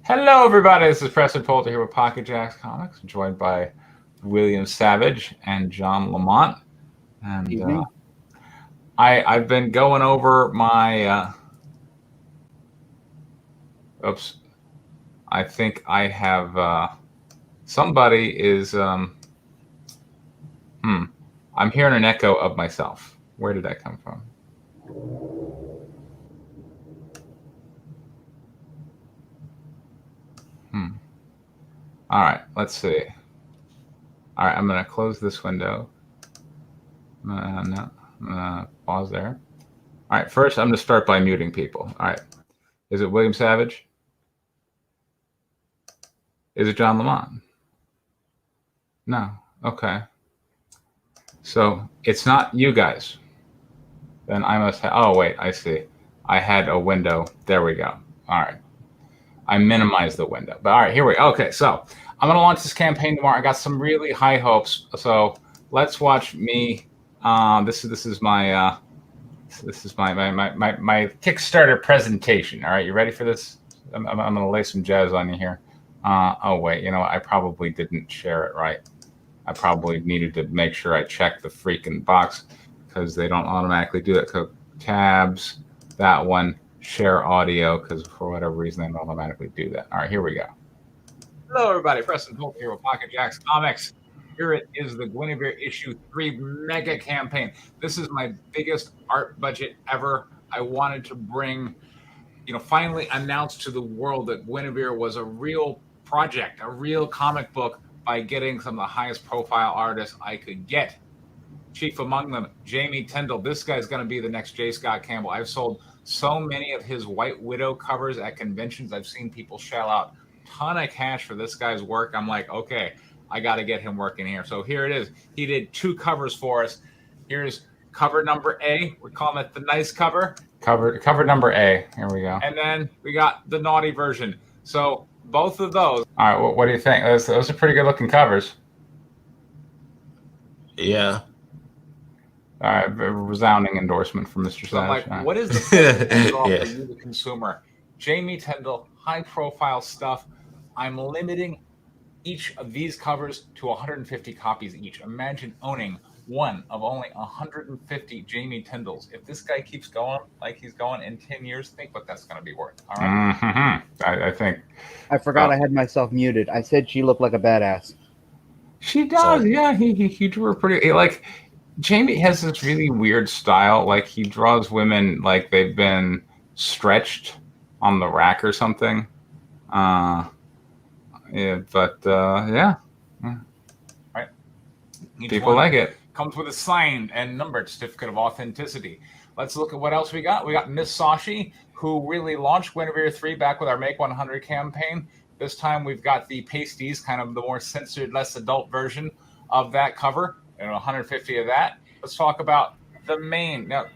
Hello, everybody. This is Preston Poulter here with Pocket Jacks Comics, joined by William Savage and John Lamont. And I've been going over my. Oops, I think I have. Somebody is. I'm hearing an echo of myself. Where did that come from? All right, let's see. All right, I'm going to close this window. No, pause there. All right, first I'm going to start by muting people. All right, is it William Savage? Is it John Lamont? No. Okay. So it's not you guys. Then I must have. Oh, wait, I see. I had a window. There we go. All right. I minimized the window. But all right, here we go. Okay, so I'm going to launch this campaign tomorrow. I got some really high hopes. So let's watch me. This is my Kickstarter presentation. All right, you ready for this? I'm going to lay some jazz on you here. Oh, wait, you know what? I probably didn't share it right. I probably needed to make sure I checked the freaking box because they don't automatically do that. So tabs, that one, share audio, because for whatever reason, they don't automatically do that. All right, here we go. Hello, everybody. Preston Pope here with Pocket Jacks Comics. Here it is, the Guinevere issue 3 mega campaign. This is my biggest art budget ever. I wanted to bring, finally announce to the world that Guinevere was a real project, a real comic book, by getting some of the highest profile artists I could get. Chief among them, Jamie Tyndall. This guy's going to be the next J. Scott Campbell. I've sold so many of his White Widow covers at conventions. I've seen people shell out a ton of cash for this guy's work. I'm like, okay, I got to get him working here. So here it is. He did 2 covers for us. Here's cover number A. We're calling it the nice cover. Cover number A. Here we go. And then we got the naughty version. So both of those. All right, what do you think? Those are pretty good looking covers. Yeah. All right, resounding endorsement from Mr. Savage. Like, right. What is the Yes. for you, the consumer? Jamie Tyndall, high profile stuff. I'm limiting each of these covers to 150 copies each. Imagine owning one of only 150 Jamie Tyndalls. If this guy keeps going like he's going in 10 years, think what that's going to be worth. All right. Mm-hmm. I think. I forgot I had myself muted. I said she looked like a badass. She does. Yeah, he drew her pretty. Like, Jamie has this really weird style. Like, he draws women like they've been stretched on the rack or something. Yeah, Right. Each people one like it. comes with a signed and numbered certificate of authenticity. Let's look at what else we got. We got Miss Sashi, who really launched Guinevere 3 back with our Make 100 campaign. This time we've got the pasties, kind of the more censored, less adult version of that cover, and 150 of that. Let's talk about the main. Now,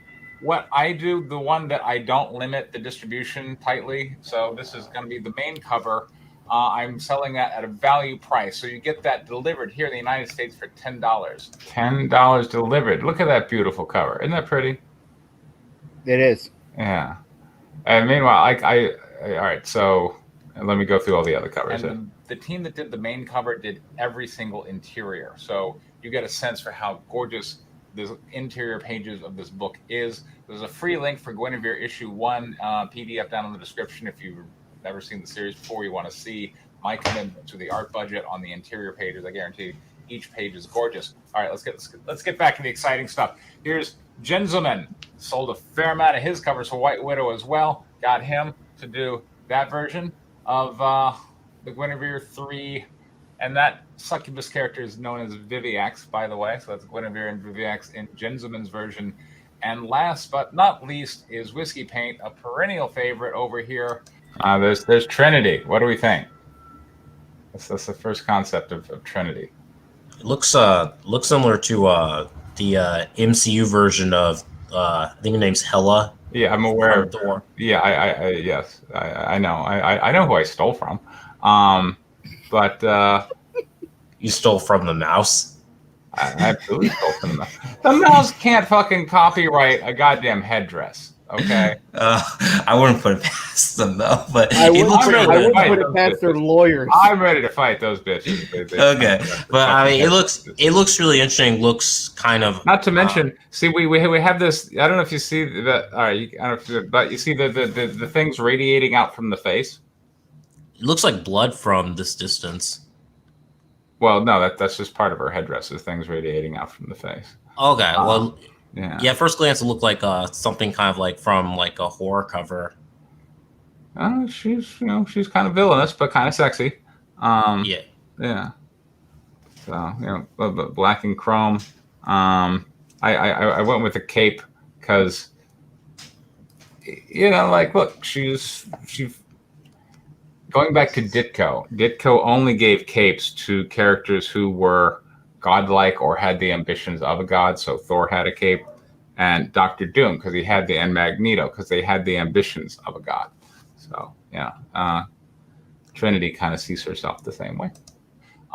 what I do, the one that I don't limit the distribution tightly, so this is going to be the main cover. I'm selling that at a value price. So you get that delivered here in the United States for $10. $10 delivered. Look at that beautiful cover. Isn't that pretty? It is. Yeah. And meanwhile, all right, so let me go through all the other covers. And the team that did the main cover did every single interior. So you get a sense for how gorgeous the interior pages of this book is. There's a free link for Guinevere issue 1 PDF down in the description if you've never seen the series before, you want to see my commitment to the art budget on the interior pages. I guarantee each page is gorgeous. All right, let's get back to the exciting stuff. Here's Gentleman. Sold a fair amount of his covers for White Widow as well. Got him to do that version of the Guinevere 3. And that succubus character is known as Viviax, by the way. So that's Guinevere and Viviax in Gentleman's version. And last but not least is Whiskey Paint, a perennial favorite over here. There's Trinity. What do we think? That's the first concept of Trinity. It looks similar to the MCU version of I think her name's Hela. Yeah, I'm aware of Thor. Yeah, yes, I know. I know who I stole from. But You stole from the mouse. I absolutely stole from them. The mouse can't fucking copyright a goddamn headdress. Okay. I wouldn't put it past them though, but I it wouldn't looks put, like I a- wouldn't put it past their lawyers. I'm ready to fight those bitches. Okay, but I mean, it looks really interesting. Looks kind of Not to mention, see, we have this. I don't know if you see that. All right, I don't know if but you see the things radiating out from the face. it looks like blood from this distance. Well, no, that's just part of her headdress. The things radiating out from the face. Okay, well, Yeah. yeah. At first glance, it looked like something kind of like from like a horror cover. She's she's kind of villainous, but kind of sexy. Yeah. Yeah. So black and chrome. I went with the cape because like look, she's going back to Ditko. Ditko only gave capes to characters who were godlike or had the ambitions of a god. So Thor had a cape, and Doctor Doom because he had and Magneto because they had the ambitions of a god. So Trinity kind of sees herself the same way.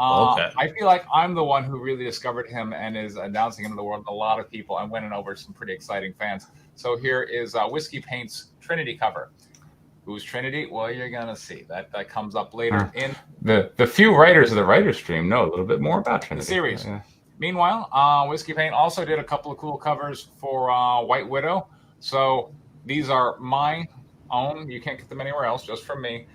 Okay. I feel like I'm the one who really discovered him and is announcing him to the world. A lot of people. I'm winning over some pretty exciting fans. So here is Whiskey Paint's Trinity cover. Who's Trinity? Well, you're gonna see that comes up later in The few writers of the writer stream know a little bit more about Trinity. the series. Meanwhile, Whiskey Paint also did a couple of cool covers for White Widow. So these are my own. You can't get them anywhere else, just from me.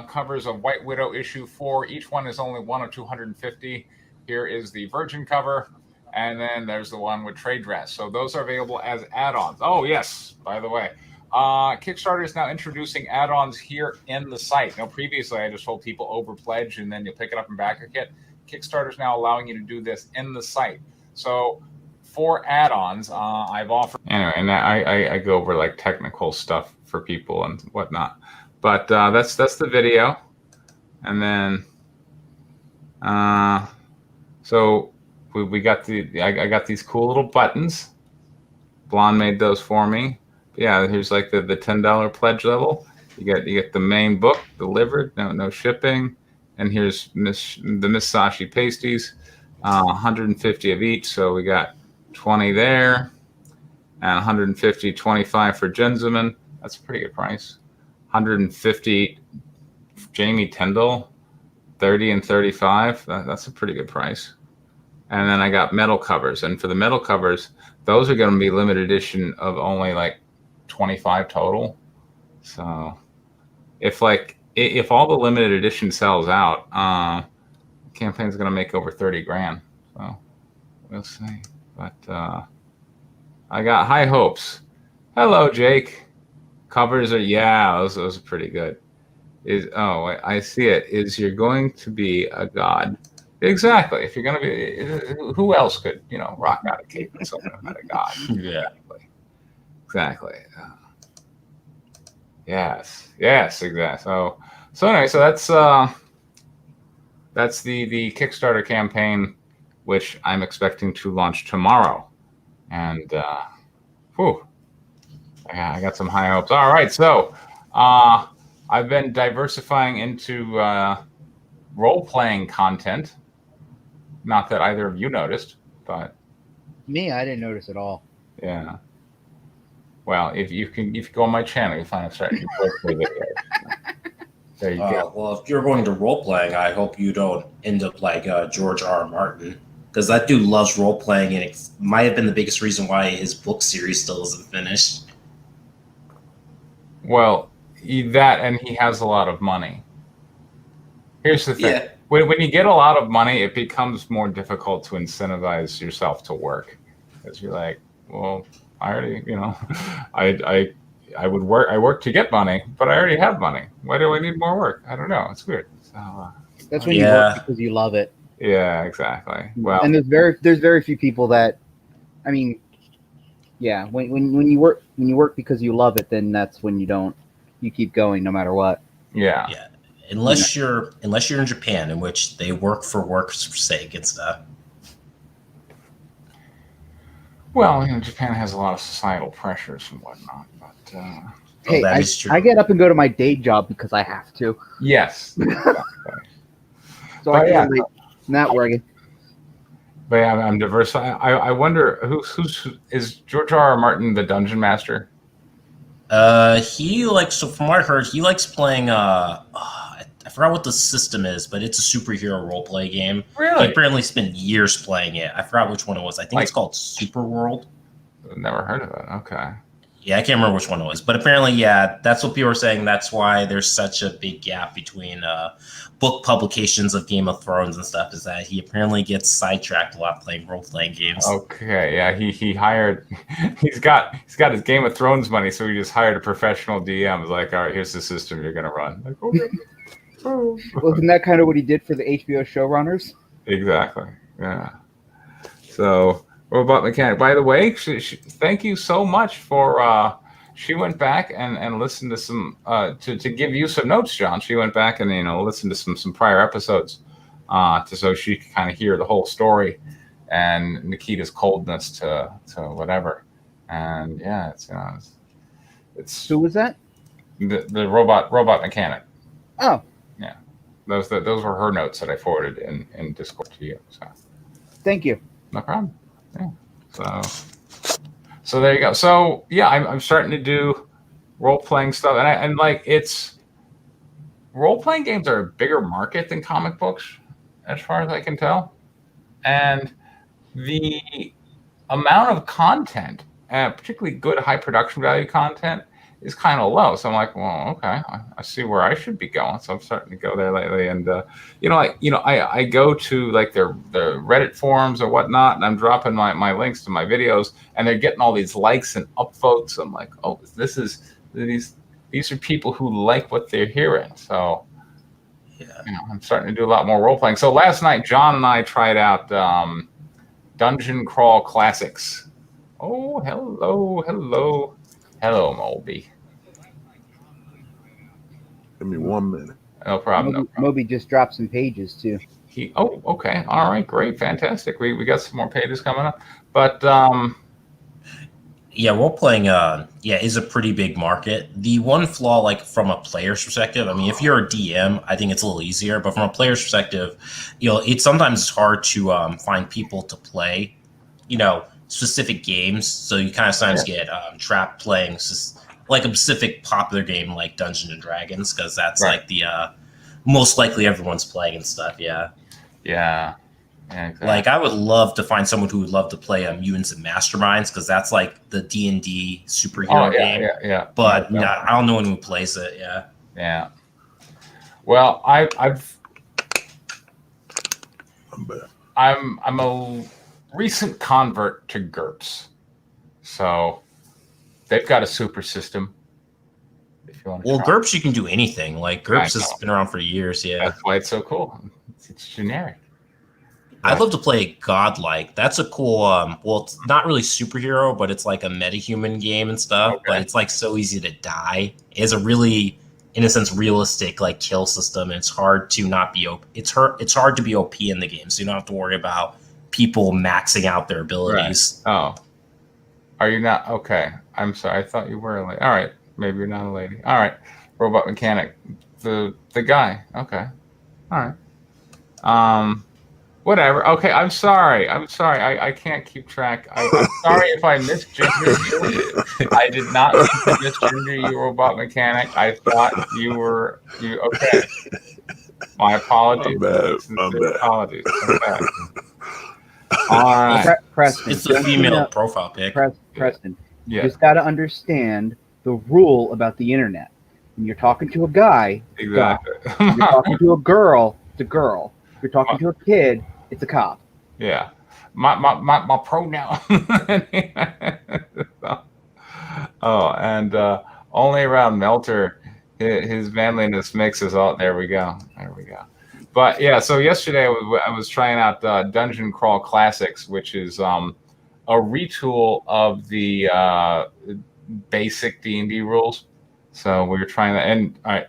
Covers of White Widow issue 4. Each one is only 1 of 250. Here is the Virgin cover, and then there's the one with trade dress. So those are available as add-ons. Oh yes, by the way, Kickstarter is now introducing add-ons here in the site. Now, previously I just told people over pledge and then you pick it up and back a kit. Kickstarter is now allowing you to do this in the site. So for add-ons, I've offered. Anyway, and I go over like technical stuff for people and whatnot. But that's the video, and then so we got I got these cool little buttons. Blonde made those for me. Yeah, here's like the $10 pledge level. You get the main book delivered, no shipping, and here's the Miss Sashi pasties, 150 of each. So we got 20 there, and 150, 25 for Jenseman. That's a pretty good price. 150 Jamie Tyndall, 30 and 35. That's a pretty good price. And then I got metal covers, and for the metal covers, those are going to be limited edition of only like 25 total. So if all the limited edition sells out, the campaign's going to make over 30 grand. So we'll see. But I got high hopes. Hello, Jake. Covers are those are pretty good. I see it. Is you're going to be a god. Exactly. If you're going to be, who else could rock out a cape and something about a god? Yeah. Exactly. Yes, exactly. So anyway, so that's the Kickstarter campaign, which I'm expecting to launch tomorrow, and I got some high hopes. All right, so I've been diversifying into role-playing content. Not that either of you noticed, but Me, I didn't notice at all. yeah. Well, if you go on my channel, you'll find certain role-play videos. There you go. Well, if you're going to role playing, I hope you don't end up like George R. Martin, because that dude loves role playing, and it might have been the biggest reason why his book series still isn't finished. Well, that and he has a lot of money. Here's the thing. Yeah. When you get a lot of money, it becomes more difficult to incentivize yourself to work, because you're like, well, I already, I would work. I work to get money, but I already have money. Why do I need more work? I don't know. It's weird. So, That's when you work because you love it. yeah, exactly. Well, and there's very few people that, I mean, yeah, when you work because you love it, then that's when you keep going no matter what. yeah. Yeah. Unless you're in Japan, in which they work for work's sake and stuff. Well, Japan has a lot of societal pressures and whatnot, but Hey, that is true. I get up and go to my day job because I have to. yes. Exactly. So But I yeah. can't not working. But yeah, I'm diverse. I wonder who's is George R. R. Martin the dungeon master? He likes, so from what I heard, he likes playing. I forgot what the system is, but it's a superhero role play game. He Really? apparently spent years playing it. I forgot which one it was. I think it's Like- called Super World. I've never heard of it. Okay. Yeah, I can't remember which one it was, but apparently, yeah, that's what people are saying. That's why there's such a big gap between book publications of Game of Thrones and stuff. Is that he apparently gets sidetracked a lot playing role playing games. Okay. Yeah. He hired. He's got his Game of Thrones money, so he just hired a professional DM. He's like, all right, here's the system you're gonna run. Like, okay. Wasn't that kind of what he did for the HBO showrunners? Exactly. Yeah. So, Robot Mechanic. By the way, thank you so much for. She went back and listened to some to give you some notes, John. She went back and listened to some prior episodes, so she could kind of hear the whole story and Nikita's coldness to whatever. And yeah, it's Who was that? the robot mechanic. Oh, Yeah, those were her notes that I forwarded in Discord to you. So thank you. no problem. Yeah. So there you go. So yeah, I'm starting to do role playing stuff, and like it's role playing games are a bigger market than comic books, as far as I can tell, and the amount of content, particularly good high production value content, is kind of low. So I'm like, well, okay, I see where I should be going. So I'm starting to go there lately, and I go to like the Reddit forums or whatnot, and I'm dropping my links to my videos, and they're getting all these likes and upvotes. I'm like, oh, these are people who like what they're hearing. So Yeah. I'm starting to do a lot more role playing. So last night, John and I tried out Dungeon Crawl Classics. Oh, hello, Molby. Give me 1 minute. No problem. No problem. Moby just dropped some pages too. Okay. All right. Great. Fantastic. We got some more pages coming up. But Yeah, role playing is a pretty big market. The one flaw, like from a player's perspective, I mean, if you're a DM, I think it's a little easier. But from a player's perspective, it's sometimes hard to find people to play, specific games. So you kind of sometimes get trapped playing like a specific popular game like Dungeons and Dragons, because that's Right. like the most likely everyone's playing and stuff. Yeah. yeah. Exactly. Like, I would love to find someone who would love to play Mutants and Masterminds, because that's like the D&D superhero game. Yeah. But No. I don't know anyone who plays it. Yeah. Yeah. Well, I've I'm back. I'm a recent convert to GURPS, so they've got a super system. If you want to Well, try. GURPS, you can do anything. Like, GURPS has know. been around for years. Yeah. That's why it's so cool. It's generic. I'd love to play Godlike. That's a cool, well, it's not really superhero, but it's like a metahuman game and stuff. Okay. But it's like so easy to die. It's a really, in a sense, realistic like kill system. And it's hard to not be OP. It's hard to be OP in the game, so you don't have to worry about people maxing out their abilities. Oh, are you not? Okay, I'm sorry. I thought you were a lady. All right, maybe you're not a lady. All right, robot mechanic, the guy. Okay, all right. Whatever. Okay, I'm sorry. I can't keep track. I'm sorry if I misgendered you. I did not mean to misgender you, robot mechanic. I thought you were you. Okay. My apologies. My bad. Sincere apologies. Okay. All right. Preston, It's the don't you female know- profile pic. Preston, you Yeah. just got to understand the rule about the internet. When you're talking to a guy, Exactly. you're talking to a girl, it's a girl. If you're talking to a kid, it's a cop. Yeah. My pronoun. Oh, and only around Melter, his manliness makes us all. There we go. But yeah, so yesterday I was trying out Dungeon Crawl Classics, which is a retool of the basic D&D rules. So we were trying that, and all right,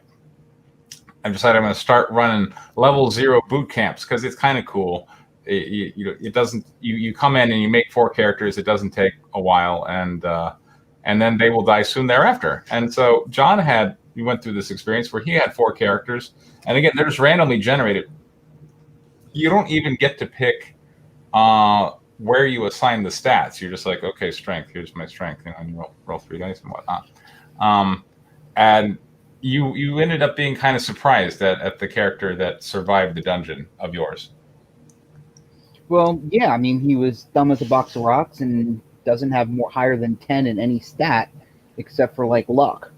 I decided I'm going to start running level 0 boot camps because it's kind of cool. It doesn't. You come in and you make 4 characters. It doesn't take a while, and then they will die soon thereafter. And so John we went through this experience where he had 4 characters, and again, they're just randomly generated. You don't even get to pick where you assign the stats. You're just like, okay, strength. Here's my strength, and you roll 3 dice and whatnot. And you ended up being kind of surprised at the character that survived the dungeon of yours. Well, yeah, I mean, he was dumb as a box of rocks and doesn't have more higher than 10 in any stat except for like luck.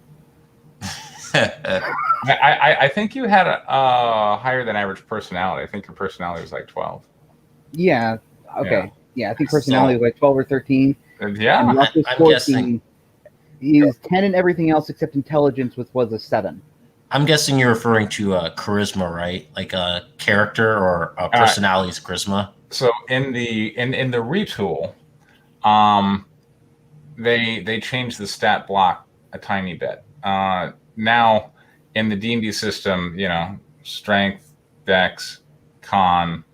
I think you had a higher than average personality. I think your personality was like 12. Yeah. Okay. Yeah, I think personality So- was like 12 or 13. Yeah. And luck was I'm 14. guessing- He was 10 in everything else except intelligence, which was a 7. I'm guessing you're referring to charisma, right? Like a character or a personality's charisma. So in the retool, they changed the stat block a tiny bit. Now in the D&D system, strength, dex, con,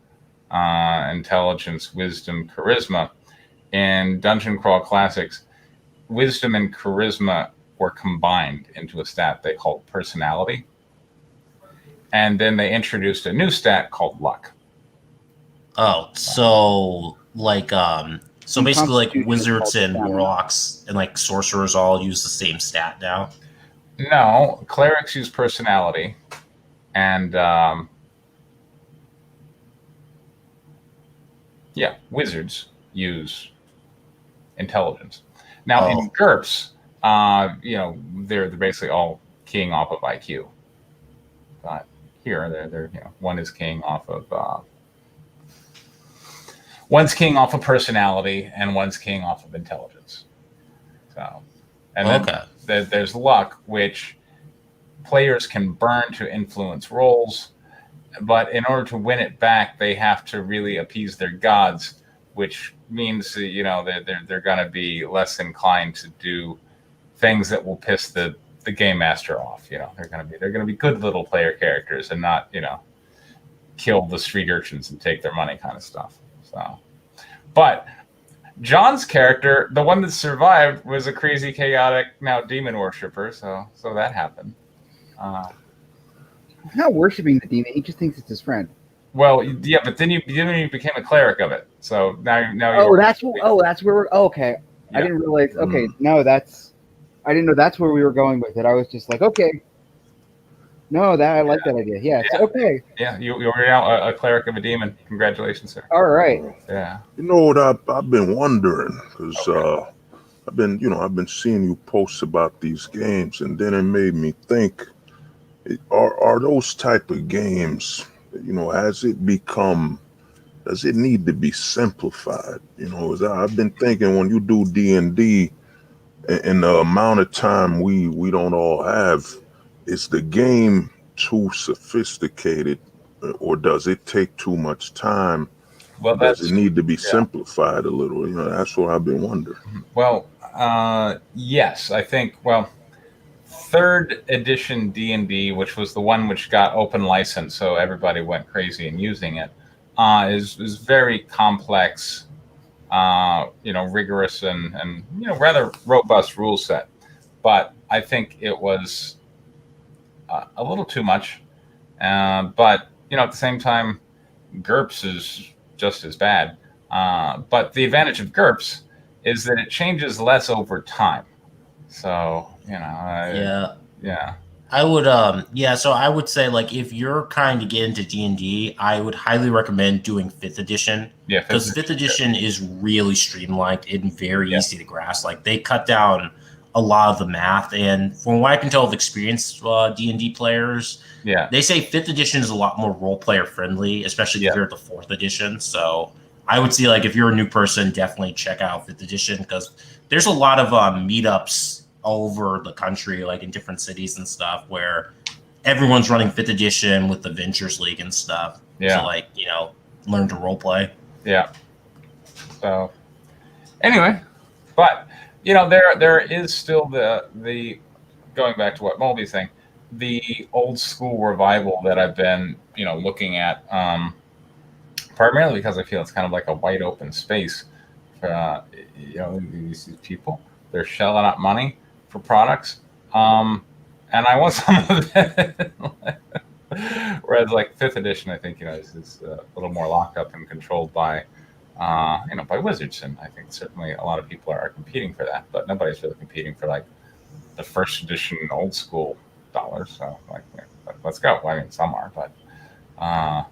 intelligence, wisdom, charisma. In Dungeon Crawl Classics, wisdom and charisma were combined into a stat they called personality. And then they introduced a new stat called luck. Oh, so like so In basically like Constitution, wizards it's and called warlocks and like sorcerers all use the same stat now. No, clerics use personality, and wizards use intelligence. Now in GURPS, they're basically all keying off of IQ. But here, they're one is keying off of one's keying off of personality, and one's keying off of intelligence. So, and then there's luck, which players can burn to influence rolls, but in order to win it back, they have to really appease their gods, which means they're going to be less inclined to do things that will piss the game master off. They're going to be good little player characters and not kill the street urchins and take their money kind of stuff. So, but John's character, the one that survived, was a crazy, chaotic, now demon worshiper. So that happened. He's not worshiping the demon. He just thinks it's his friend. Well, yeah, but then you became a cleric of it. So now that's where we're. Oh, okay, yeah. I didn't realize. Okay, no, I didn't know that's where we were going with it. I was just like, okay, no, I like that idea. Yeah, yeah. Okay. Yeah, you were now a cleric of a demon. Congratulations, sir. All right. Yeah. You know what I've been wondering, because I've been seeing you post about these games, and then it made me think, are those type of games, does it need to be simplified? I've been thinking, when you do D&D, and the amount of time we don't all have, is the game too sophisticated, or does it take too much time? Well, does it need to be simplified a little? That's what I've been wondering. Well, yes, I think. Well, 3rd edition D&D, which was the one which got open license, so everybody went crazy in using it, is very complex, rigorous and rather robust rule set. But I think it was a little too much. But at the same time, GURPS is just as bad. But the advantage of GURPS is that it changes less over time. So, yeah. I would so I would say, like, if you're trying to get into D&D, I would highly recommend doing 5th edition. Yeah, because 5th edition is really streamlined and very easy to grasp. Like, they cut down a lot of the math, and from what I can tell of experienced D&D players, they say 5th edition is a lot more role player friendly, especially compared to 4th edition. So I would say, like, if you're a new person, definitely check out 5th edition, because there's a lot of meetups all over the country, like in different cities and stuff, where everyone's running 5th edition with the Ventures League and stuff. Yeah. So, like, learn to role play. Yeah. So anyway, but there is still the going back to what Mulvey's saying, the old school revival that I've been looking at, primarily because I feel it's kind of like a wide open space for these people. They're shelling out money for products, and I want some of it. Whereas, like 5th edition, I think is a little more locked up and controlled by by wizards, and I think certainly a lot of people are competing for that, but nobody's really competing for like the first edition old school dollars. So like, let's go. I mean, some are, but I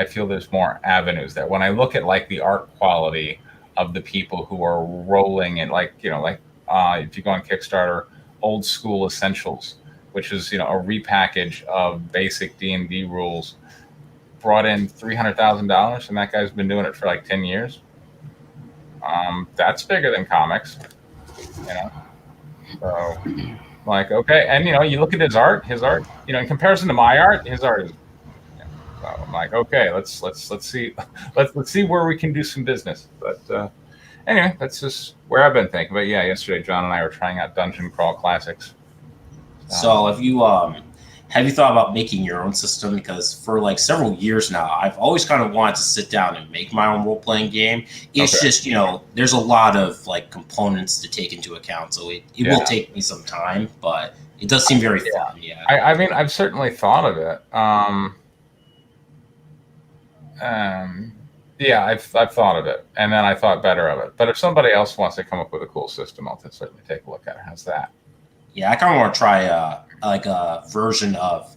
feel there's more avenues there. When I look at like the art quality of the people who are rolling it, like, you know, like if you go on Kickstarter, Old School Essentials, which is, you know, a repackage of basic D&D rules, brought in $300,000, and that guy's been doing it for like 10 years. That's bigger than comics, you know. So, like, okay, and you know, you look at his art, you know, in comparison to my art, his art is. You know, so I'm like, okay, let's see, let's see where we can do some business. But anyway, that's just where I've been thinking. But yeah, yesterday John and I were trying out Dungeon Crawl Classics. So have you thought about making your own system? Because for like several years now, I've always kind of wanted to sit down and make my own role-playing game. It's just, you know, there's a lot of like components to take into account. So it will take me some time, but it does seem very fun. Yeah. I mean, I've certainly thought of it. Yeah, I've thought of it, and then I thought better of it. But if somebody else wants to come up with a cool system, I'll certainly take a look at it. How's that? Yeah, I kind of want to try like a version of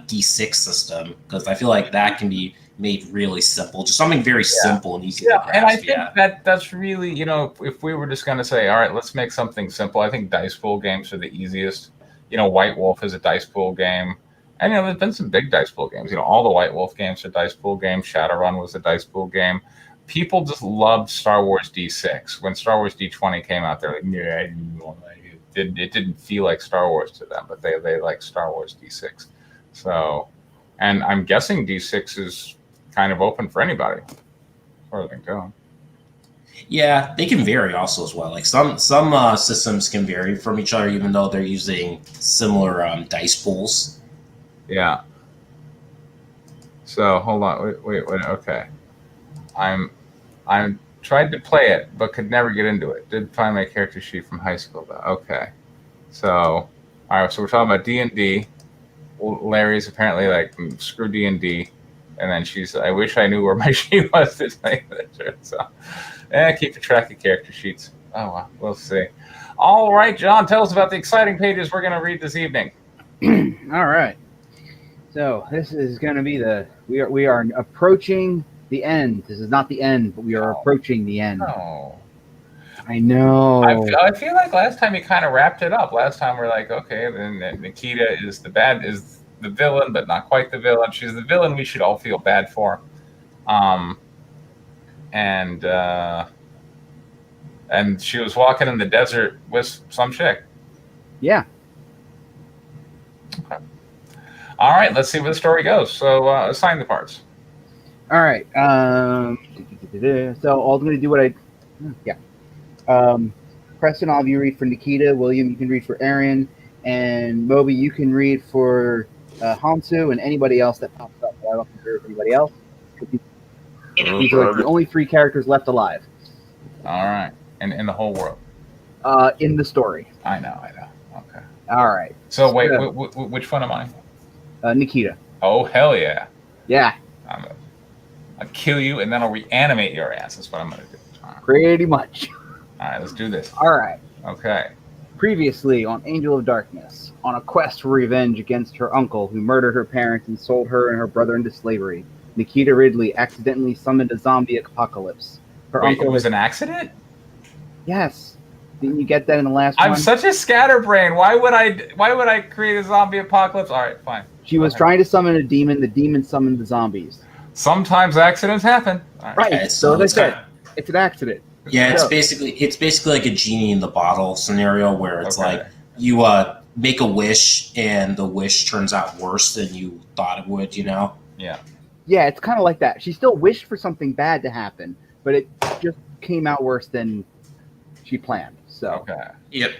D6 system, because I feel like that can be made really simple, just something very simple and easy to grasp. And I think that's really, you know, if we were just going to say, all right, let's make something simple, I think dice pool games are the easiest. You know, White Wolf is a dice pool game. And, you know, there's been some big dice pool games. You know, all the White Wolf games are dice pool games. Shadowrun was a dice pool game. People just loved Star Wars D6. When Star Wars D20 came out, they're like, yeah, it didn't feel like Star Wars to them, but they like Star Wars D6. So, and I'm guessing D6 is kind of open for anybody, as far as I can tell. Yeah, they can vary also as well. Like some systems can vary from each other, even though they're using similar dice pools. Yeah. So hold on, wait. Okay, I'm tried to play it, but could never get into it. Did find my character sheet from high school though. Okay, so all right, so we're talking about D&D. Larry's apparently like screw D&D, and then she's, I wish I knew where my sheet was to tell you the truth. So, keep a track of character sheets. Oh well, we'll see. All right, John, tell us about the exciting pages we're going to read this evening. All right. So this is going to be we are approaching the end. This is not the end, but we are approaching the end. Oh. I know. I feel like last time you kind of wrapped it up. Last time we're like, okay, then Nikita is the villain, but not quite the villain. She's the villain we should all feel bad for. And she was walking in the desert with some chick. Yeah. Okay. All right, let's see where the story goes. So assign the parts. All right. So I'm going to do what I... Yeah. Preston, I'll have you read for Nikita. William, you can read for Aaron. And Moby, you can read for Hansu and anybody else that pops up. I don't consider anybody else. These are like the only 3 characters left alive. All right. In the whole world? In the story. I know. Okay. All right. So wait, which one am I? Nikita. Oh, hell yeah. Yeah. I'll kill you, and then I'll reanimate your ass. That's what I'm going to do. Right. Pretty much. All right, let's do this. All right. Okay. Previously on Angel of Darkness, on a quest for revenge against her uncle who murdered her parents and sold her and her brother into slavery, Nikita Ridley accidentally summoned a zombie apocalypse. Her uncle it was an accident? Yes. Didn't you get that in the last one? I'm such a scatterbrain. Why would I create a zombie apocalypse? All right, fine. She was trying to summon a demon. The demon summoned the zombies. Sometimes accidents happen. Right. Yeah, so as I said, it's an accident. Yeah, it's basically like a genie in the bottle scenario where it's like you make a wish and the wish turns out worse than you thought it would, you know? Yeah. Yeah, it's kind of like that. She still wished for something bad to happen, but it just came out worse than she planned. So okay. Yep.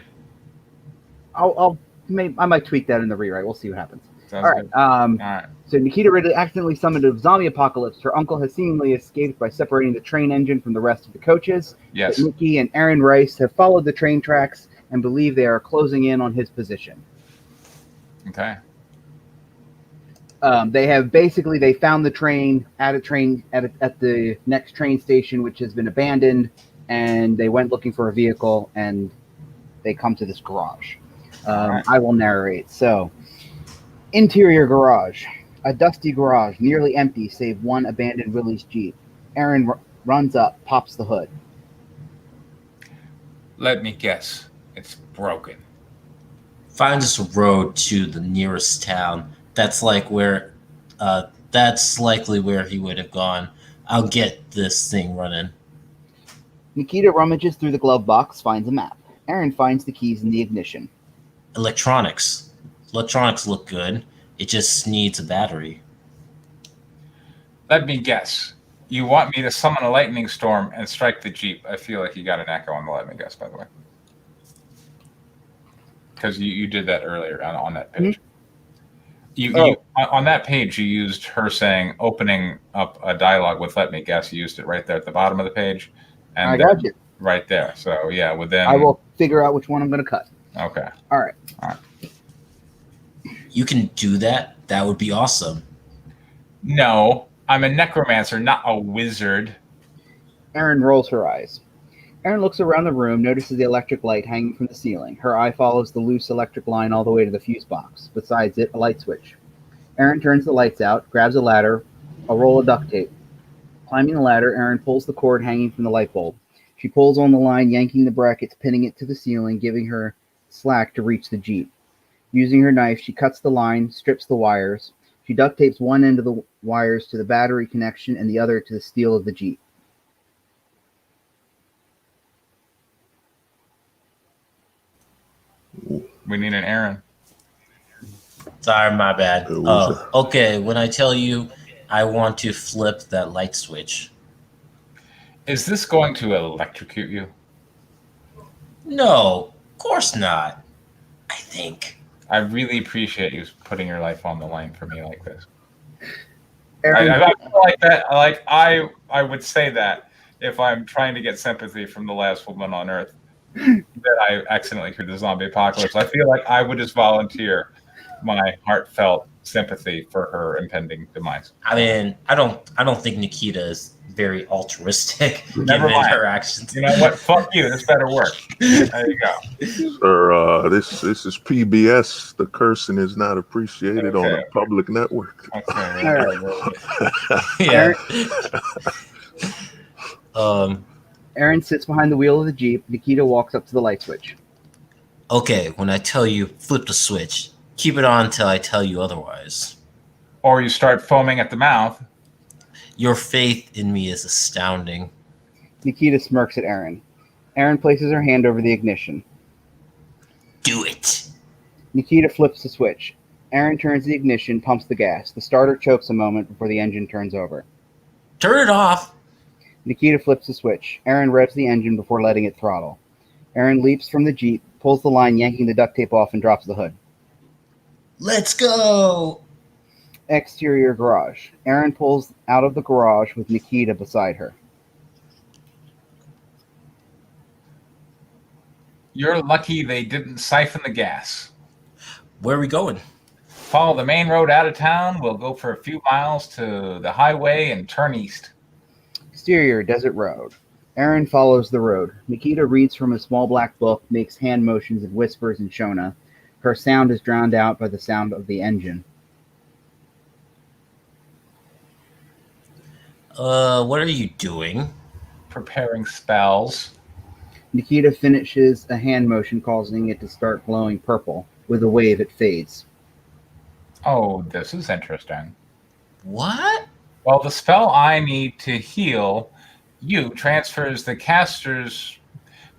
I might tweak that in the rewrite. We'll see what happens. Sounds all right. good. All right. So Nikita Ridley accidentally summoned a zombie apocalypse. Her uncle has seemingly escaped by separating the train engine from the rest of the coaches. Yes. But Nikki and Aaron Rice have followed the train tracks and believe they are closing in on his position. Okay. They found the train at the next train station, which has been abandoned, and they went looking for a vehicle, and they come to this garage. I will narrate. So, interior garage. A dusty garage, nearly empty save one abandoned Willie's Jeep. Aaron runs up, pops the hood. Let me guess. It's broken. Find us a road to the nearest town. That's likely where he would have gone. I'll get this thing running. Nikita rummages through the glove box, finds a map. Aaron finds the keys in the ignition. Electronics. Electronics look good. It just needs a battery. Let me guess. You want me to summon a lightning storm and strike the Jeep. I feel like you got an echo on the let me guess, by the way. Because you did that earlier on that page. You on that page, you used her saying, opening up a dialogue with let me guess. You used it right there at the bottom of the page. And I got you. Right there. So, yeah, within... I will figure out which one I'm going to cut. Okay. All right. You can do that? That would be awesome. No, I'm a necromancer, not a wizard. Aaron rolls her eyes. Aaron looks around the room, notices the electric light hanging from the ceiling. Her eye follows the loose electric line all the way to the fuse box. Besides it, a light switch. Aaron turns the lights out, grabs a ladder, a roll of duct tape. Climbing the ladder, Aaron pulls the cord hanging from the light bulb. She pulls on the line, yanking the brackets, pinning it to the ceiling, giving her slack to reach the Jeep. Using her knife, she cuts the line, strips the wires. She duct tapes one end of the wires to the battery connection and the other to the steel of the Jeep. We need an Aaron. Sorry, my bad. Okay. When I tell you I want to flip that light switch. Is this going to electrocute you? No, of course not. I think. I really appreciate you putting your life on the line for me like this. Aaron, I feel like that. I would say that if I'm trying to get sympathy from the last woman on Earth that I accidentally created the zombie apocalypse, I feel like I would just volunteer my heartfelt sympathy for her impending demise. I mean, I don't think Nikita is very altruistic Never given mind. her actions. You know what? Fuck you. This better work. There you go. Sir, this is PBS. The cursing is not appreciated on a public network. Okay. Yeah. Aaron sits behind the wheel of the Jeep. Nikita walks up to the light switch. Okay, when I tell you flip the switch, keep it on till I tell you otherwise. Or you start foaming at the mouth. Your faith in me is astounding. Nikita smirks at Aaron. Aaron places her hand over the ignition. Do it. Nikita flips the switch. Aaron turns the ignition, pumps the gas. The starter chokes a moment before the engine turns over. Turn it off. Nikita flips the switch. Aaron revs the engine before letting it throttle. Aaron leaps from the Jeep, pulls the line, yanking the duct tape off, and drops the hood. Let's go. Exterior garage. Aaron pulls out of the garage with Nikita beside her. You're lucky they didn't siphon the gas. Where are we going? Follow the main road out of town. We'll go for a few miles to the highway and turn east. Exterior desert road. Aaron follows the road. Nikita reads from a small black book, makes hand motions and whispers in Shona. Her sound is drowned out by the sound of the engine. What are you doing? Preparing spells. Nikita finishes a hand motion, causing it to start glowing purple. With a wave, it fades. Oh, this is interesting. What? Well, the spell I need to heal you transfers the caster's...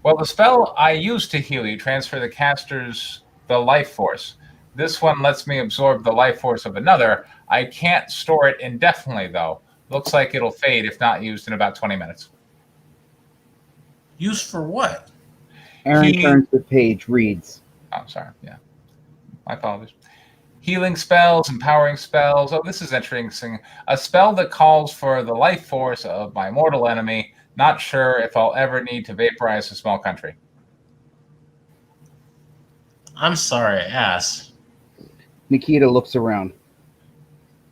Well, the spell I use to heal you transfer the caster's the life force. This one lets me absorb the life force of another. I can't store it indefinitely, though. Looks like it'll fade if not used in about 20 minutes. Used for what? Aaron turns the page, reads. Oh, sorry. Yeah. My apologies. Healing spells, empowering spells. Oh, this is interesting. A spell that calls for the life force of my mortal enemy. Not sure if I'll ever need to vaporize a small country. I'm sorry I asked. Nikita looks around.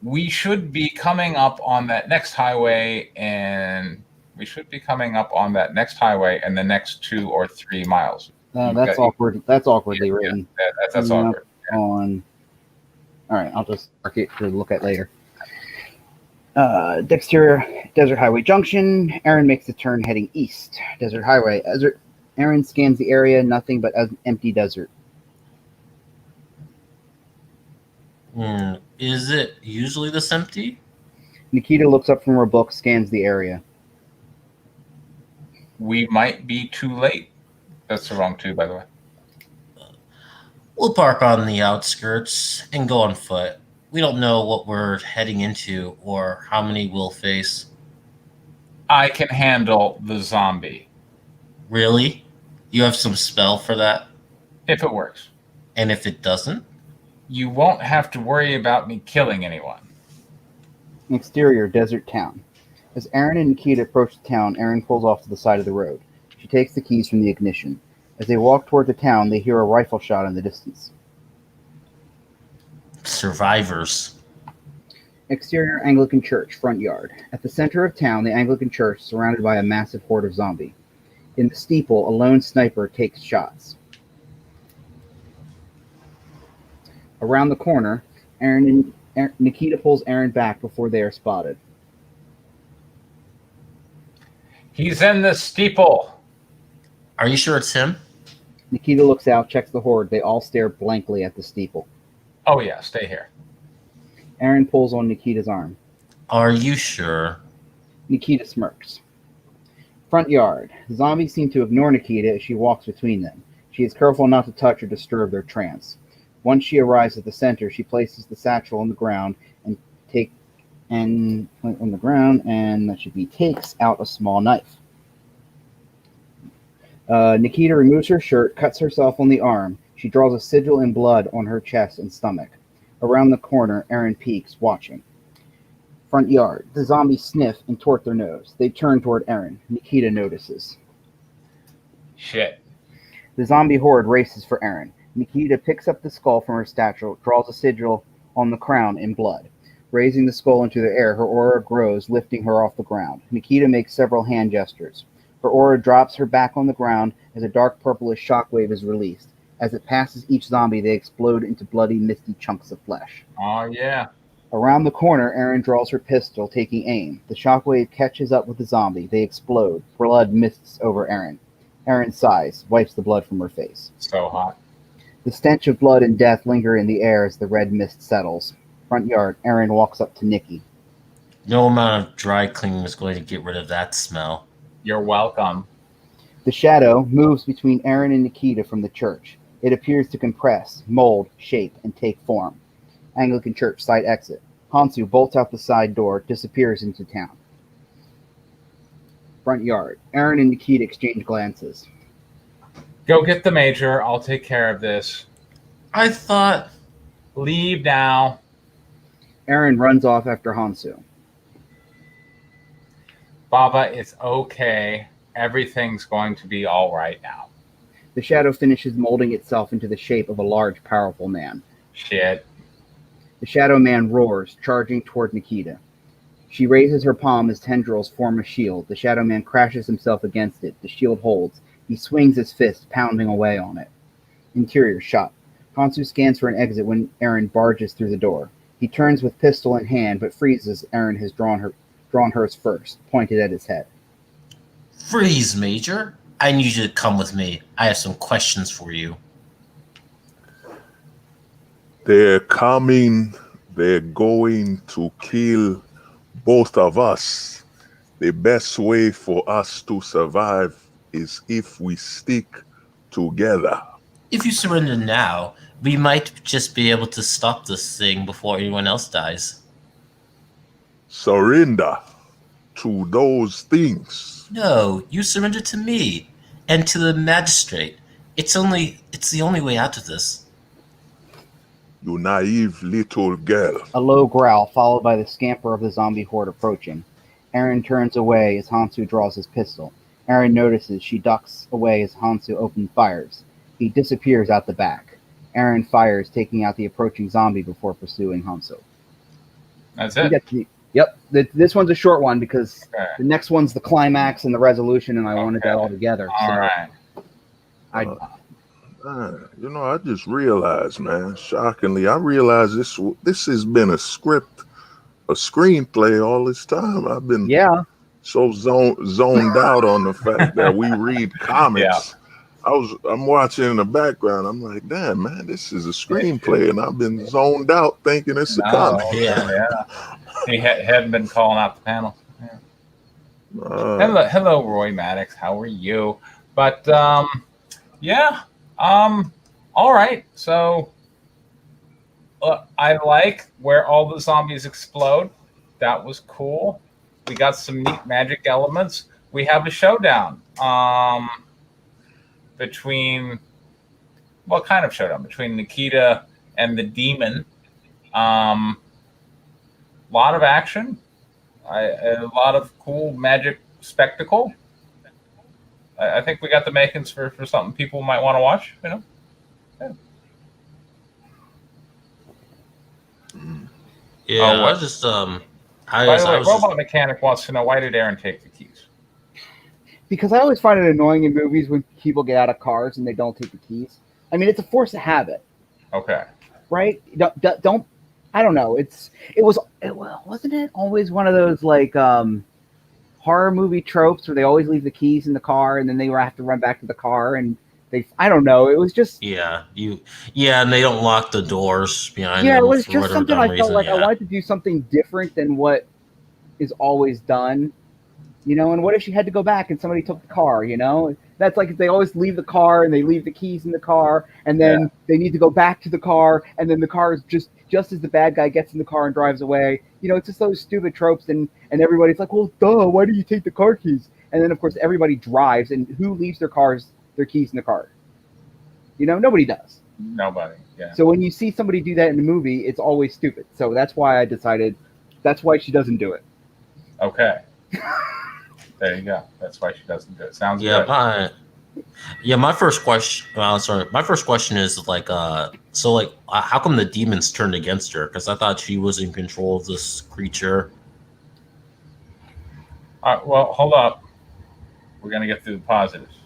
We should be coming up on that next highway, and the next 2 or 3 miles. That's awkward. That's awkwardly written. That's awkward. On. All right, I'll just mark it to look at later. Dexter Desert Highway Junction. Aaron makes the turn heading east. Desert Highway. Aaron scans the area. Nothing but an empty desert. Is it usually this empty? Nikita looks up from her book, scans the area. We might be too late. That's the wrong two, by the way. We'll park on the outskirts and go on foot. We don't know what we're heading into or how many we'll face. I can handle the zombie. Really? You have some spell for that? If it works. And if it doesn't? You won't have to worry about me killing anyone. Exterior, desert town. As Aaron and Nikita approach the town, Aaron pulls off to the side of the road. She takes the keys from the ignition. As they walk toward the town, they hear a rifle shot in the distance. Survivors. Exterior, Anglican church, front yard. At the center of town, the Anglican church is surrounded by a massive horde of zombies. In the steeple, a lone sniper takes shots. Around the corner, Nikita pulls Aaron back before they are spotted. He's in the steeple. Are you sure it's him? Nikita looks out, checks the horde. They all stare blankly at the steeple. Oh, yeah, stay here. Aaron pulls on Nikita's arm. Are you sure? Nikita smirks. Front yard. The zombies seem to ignore Nikita as she walks between them. She is careful not to touch or disturb their trance. Once she arrives at the center, she places the satchel on the ground and takes out a small knife. Nikita removes her shirt, cuts herself on the arm. She draws a sigil in blood on her chest and stomach. Around the corner, Aaron peeks, watching. Front yard. The zombies sniff and tort their nose. They turn toward Aaron. Nikita notices. Shit. The zombie horde races for Aaron. Nikita picks up the skull from her satchel, draws a sigil on the crown in blood. Raising the skull into the air, her aura grows, lifting her off the ground. Nikita makes several hand gestures. Her aura drops her back on the ground as a dark purplish shockwave is released. As it passes each zombie, they explode into bloody, misty chunks of flesh. Oh, yeah. Around the corner, Aaron draws her pistol, taking aim. The shockwave catches up with the zombie. They explode. Blood mists over Aaron. Aaron sighs, wipes the blood from her face. So hot. The stench of blood and death linger in the air as the red mist settles. Front yard, Aaron walks up to Nikki. No amount of dry cleaning is going to get rid of that smell. You're welcome. The shadow moves between Aaron and Nikita from the church. It appears to compress, mold, shape, and take form. Anglican church, side exit. Hansu bolts out the side door, disappears into town. Front yard. Aaron and Nikita exchange glances. Go get the major. I'll take care of this. I thought... Leave now. Aaron runs off after Hansu. Baba, it's okay. Everything's going to be all right now. The shadow finishes molding itself into the shape of a large, powerful man. Shit. The shadow man roars, charging toward Nikita. She raises her palm as tendrils form a shield. The shadow man crashes himself against it. The shield holds. He swings his fist, pounding away on it. Interior shot. Hansu scans for an exit when Aaron barges through the door. He turns with pistol in hand, but freezes. Aaron has drawn hers first, pointed at his head. Freeze, Major. I need you to come with me. I have some questions for you. They're coming. They're going to kill both of us. The best way for us to survive is if we stick together. If you surrender now, we might just be able to stop this thing before anyone else dies. Surrender to those things. No, you surrender to me and to the magistrate. It's the only way out of this. You naive little girl. A low growl, followed by the scamper of the zombie horde approaching. Aaron turns away as Hansu draws his pistol. Aaron notices. She ducks away as Hansu fires. He disappears out the back. Aaron fires, taking out the approaching zombie before pursuing Hansu. That's it? Yep. This one's a short one because Okay. the next one's the climax and the resolution, and I wanted that all together. All right. You know, I just realized, man, shockingly, I realized this has been a screenplay all this time. I've been Yeah. so zoned out on the fact that we read Yeah. comics. I'm watching in the background. I'm like, damn, man, this is a screenplay, and I've been zoned out thinking it's a comic. No, Yeah. yeah. He hadn't been calling out the panel. Yeah. Uh, Hello, Roy Maddox. How are you? But yeah. All right. So I like where all the zombies explode. That was cool. We got some neat magic elements. We have a showdown. Between what kind of showdown? Between Nikita and the demon. Lot of action. A lot of cool magic spectacle. I think we got the makings for something people might want to watch. You know. Yeah, Oh, what? I just By the way, I was just Robot Mechanic wants to know, why did Aaron take the keys? Because I always find it annoying in movies when people get out of cars and they don't take the keys. I mean, it's a force of habit, Okay. right? Don't I don't know. Wasn't it always one of those like horror movie tropes where they always leave the keys in the car and then they have to run back to the car and I don't know. It was just and they don't lock the doors behind yeah, it them was for just whatever something dumb I felt reason. like I Yeah. wanted to do something different than what is always done. You know, and what if she had to go back and somebody took the car, you know? That's like if they always leave the car and they leave the keys in the car and then they need to go back to the car and then the car is just as the bad guy gets in the car and drives away. You know, it's just those stupid tropes and everybody's like, well, duh, why do you take the car keys? And then, of course, everybody drives and who leaves their keys in the car? You know, nobody does. Nobody. Yeah. So when you see somebody do that in the movie, it's always stupid. So that's why I decided that's why she doesn't do it. Okay. There you go. That's why she doesn't do it. Sounds Yeah, good. my first question. Well, sorry, my first question is like, how come the demons turned against her? Because I thought she was in control of this creature. Well, hold up. We're gonna get through the positives.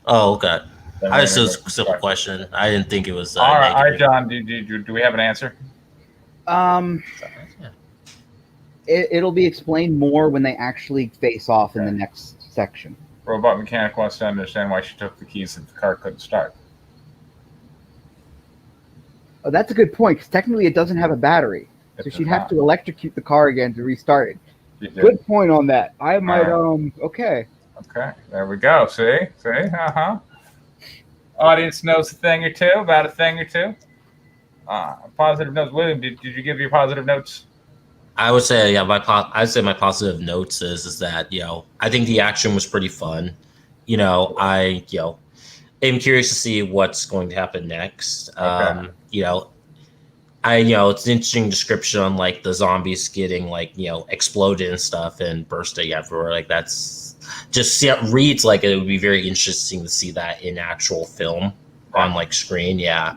Oh, okay. Then I we're just gonna a go through simple the question. I didn't think it was all right, negative. John. Do we have an answer? Yeah. It'll be explained more when they actually face off in the next section. Robot Mechanic wants to understand why she took the keys if the car couldn't start. Oh, that's a good point, because technically it doesn't have a battery. It So does she'd have not. to electrocute the car again to restart it. You did. Good point on that. I might, okay. Okay, there we go. See? Audience knows a thing or two about a thing or two. Positive notes. William, did you give your positive notes? I would say, yeah, I'd say my positive notes is that, I think the action was pretty fun. I am curious to see what's going to happen next. Okay. It's an interesting description on like the zombies getting exploded and stuff and bursting everywhere. Like that's just reads like it would be very interesting to see that in actual film on like screen. Yeah.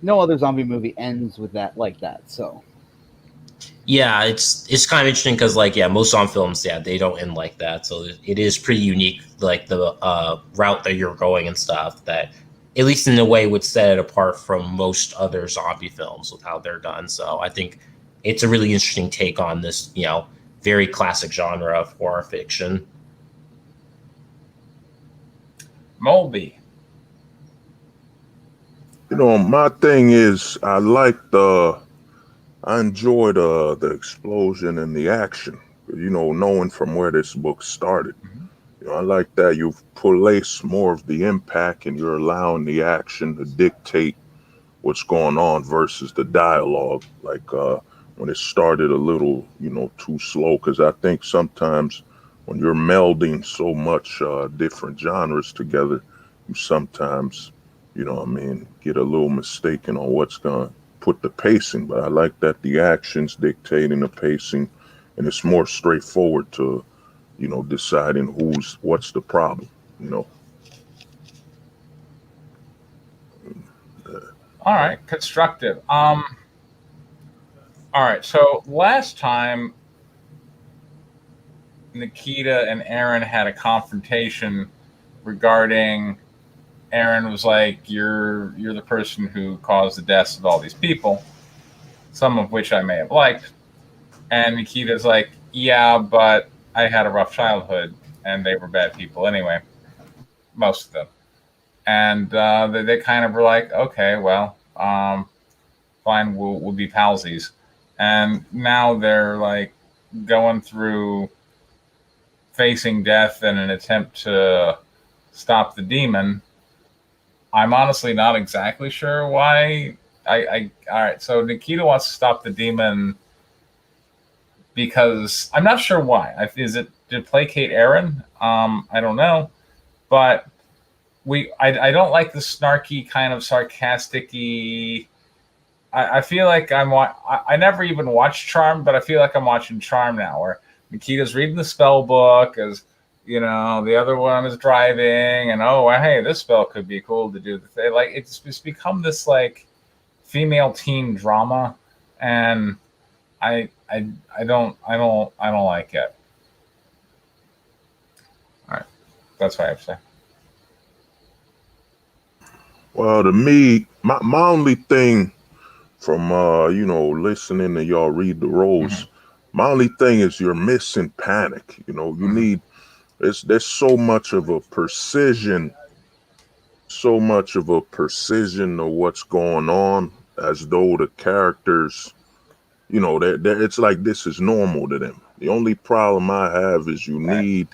No other zombie movie ends with that like that. So. Yeah, it's kind of interesting because most zombie films, they don't end like that. So it is pretty unique, like the route that you're going and stuff that, at least in a way, would set it apart from most other zombie films with how they're done. So I think it's a really interesting take on this, very classic genre of horror fiction. Moldy. My thing is I enjoyed the explosion and the action, knowing from where this book started. I like that you've placed more of the impact and you're allowing the action to dictate what's going on versus the dialogue. Like when it started a little, too slow, because I think sometimes when you're melding so much different genres together, you sometimes, get a little mistaken on what's going to put the pacing. But I like that the action's dictating the pacing and it's more straightforward to deciding what's the problem, All right, constructive. All right, so last time Nikita and Aaron had a confrontation regarding Aaron was like, you're the person who caused the deaths of all these people, some of which I may have liked. And Nikita's like, yeah, but I had a rough childhood, and they were bad people anyway, most of them. And they kind of were like, okay, well, fine, we'll be palsies. And now they're like going through facing death in an attempt to stop the demon. I'm honestly not exactly sure why. All right, so Nikita wants to stop the demon because I'm not sure why. Is it to placate Aaron? I don't know, but I don't like the snarky kind of sarcastic-y. I feel like I never even watched Charm, but I feel like I'm watching Charm now, where Nikita's reading the spell book as the other one is driving, and oh hey, this spell could be cool to do. Like it's become this like female teen drama, and I don't like it. All right, that's what I have to say. Well, to me, my only thing from listening to y'all read the roles, my only thing is you're missing panic. You need there's so much of a precision of what's going on, as though the characters, it's like this is normal to them. The only problem I have is you need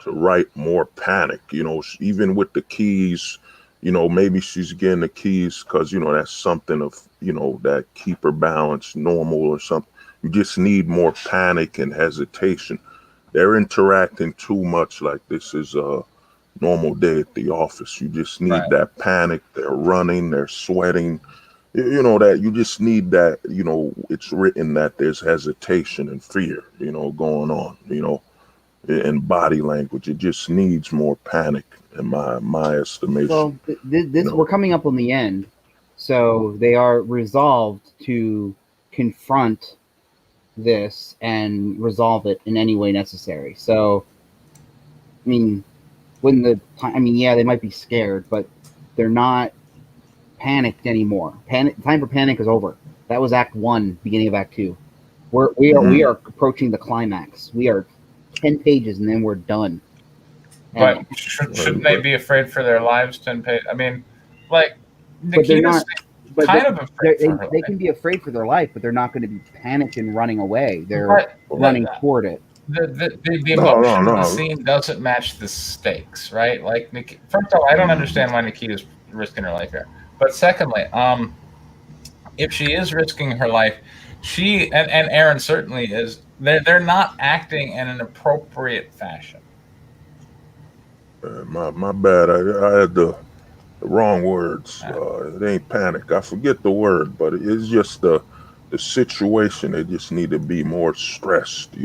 to write more panic. Even with the keys. Maybe she's getting the keys because, that's something of, that keep her balanced normal or something. You just need more panic and hesitation. They're interacting too much like this is a normal day at the office. You just need that panic. They're running, they're sweating. That you just need that, it's written that there's hesitation and fear, going on, and body language. It just needs more panic in my estimation. Well, we're coming up on the end, so they are resolved to confront this and resolve it in any way necessary. So, I mean, they might be scared, but they're not panicked anymore. Time for panic is over. That was Act 1, beginning of Act 2. We are approaching the climax. We are 10 pages and then we're done. But shouldn't they be afraid for their lives? 10 pages. I mean, like Nikita's they can be afraid for their life, but they're not going to be panicked and running away. They're running toward it. The emotion of the scene doesn't match the stakes, right? Like, first of all, I don't understand why Nikita's risking her life here. But secondly, if she is risking her life, she and Aaron certainly is. They're not acting in an appropriate fashion. My bad. I had the wrong words. It ain't panic. I forget the word, but it's just the situation. They just need to be more stressed.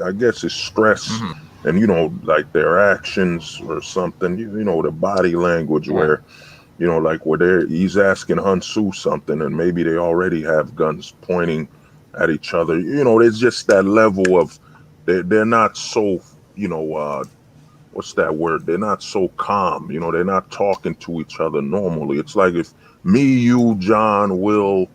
I guess it's stress, and like their actions or something. The body language where, like where he's asking Hansu something, and maybe they already have guns pointing at each other. It's just that level of they're not so what's that word? They're not so calm. They're not talking to each other normally. It's like if me, you, John, Will,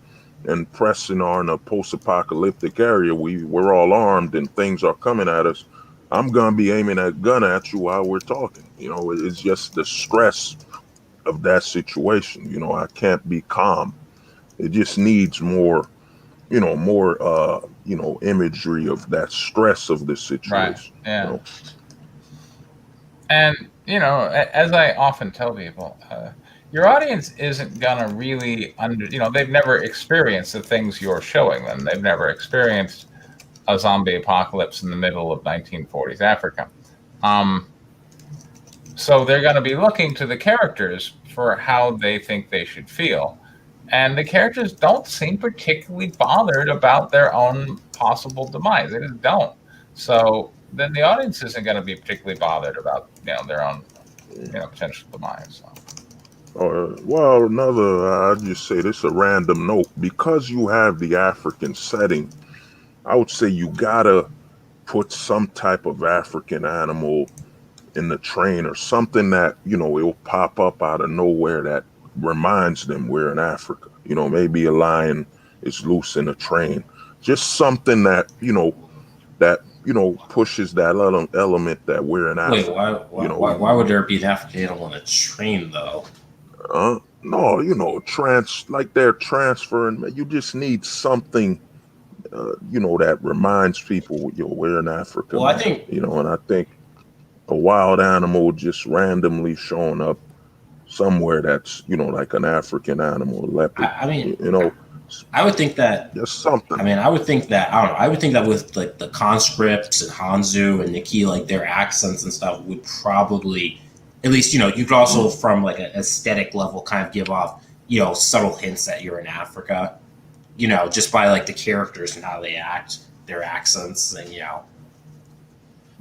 and Preston are in a post-apocalyptic area. We're all armed and things are coming at us. I'm gonna be aiming a gun at you while we're talking. It's just the stress of that situation. I can't be calm. It just needs more, imagery of that stress of the situation. Right. Yeah. And, as I often tell people, your audience isn't going to really they've never experienced the things you're showing them. They've never experienced a zombie apocalypse in the middle of 1940s Africa. So they're going to be looking to the characters for how they think they should feel. And the characters don't seem particularly bothered about their own possible demise. They just don't. So then the audience isn't going to be particularly bothered about their own potential demise. So. I'll just say this a random note. Because you have the African setting, I would say you gotta put some type of African animal in the train, or something that, it'll pop up out of nowhere that reminds them we're in Africa. Maybe a lion is loose in a train. Just something that, pushes that element that we're in Wait, Africa. why would there be an African animal on a train though? No, like they're transferring. You just need something, that reminds people, we're in Africa. Well, man. I think, and I think a wild animal just randomly showing up somewhere that's, like an African animal, leopard. I mean, you I would think that. just something. I mean, I would think that, I don't know. I would think that with like the conscripts and Hanzu and Nikki, like their accents and stuff would probably, at least, you could also from like an aesthetic level kind of give off, subtle hints that you're in Africa, just by like the characters and how they act, their accents, and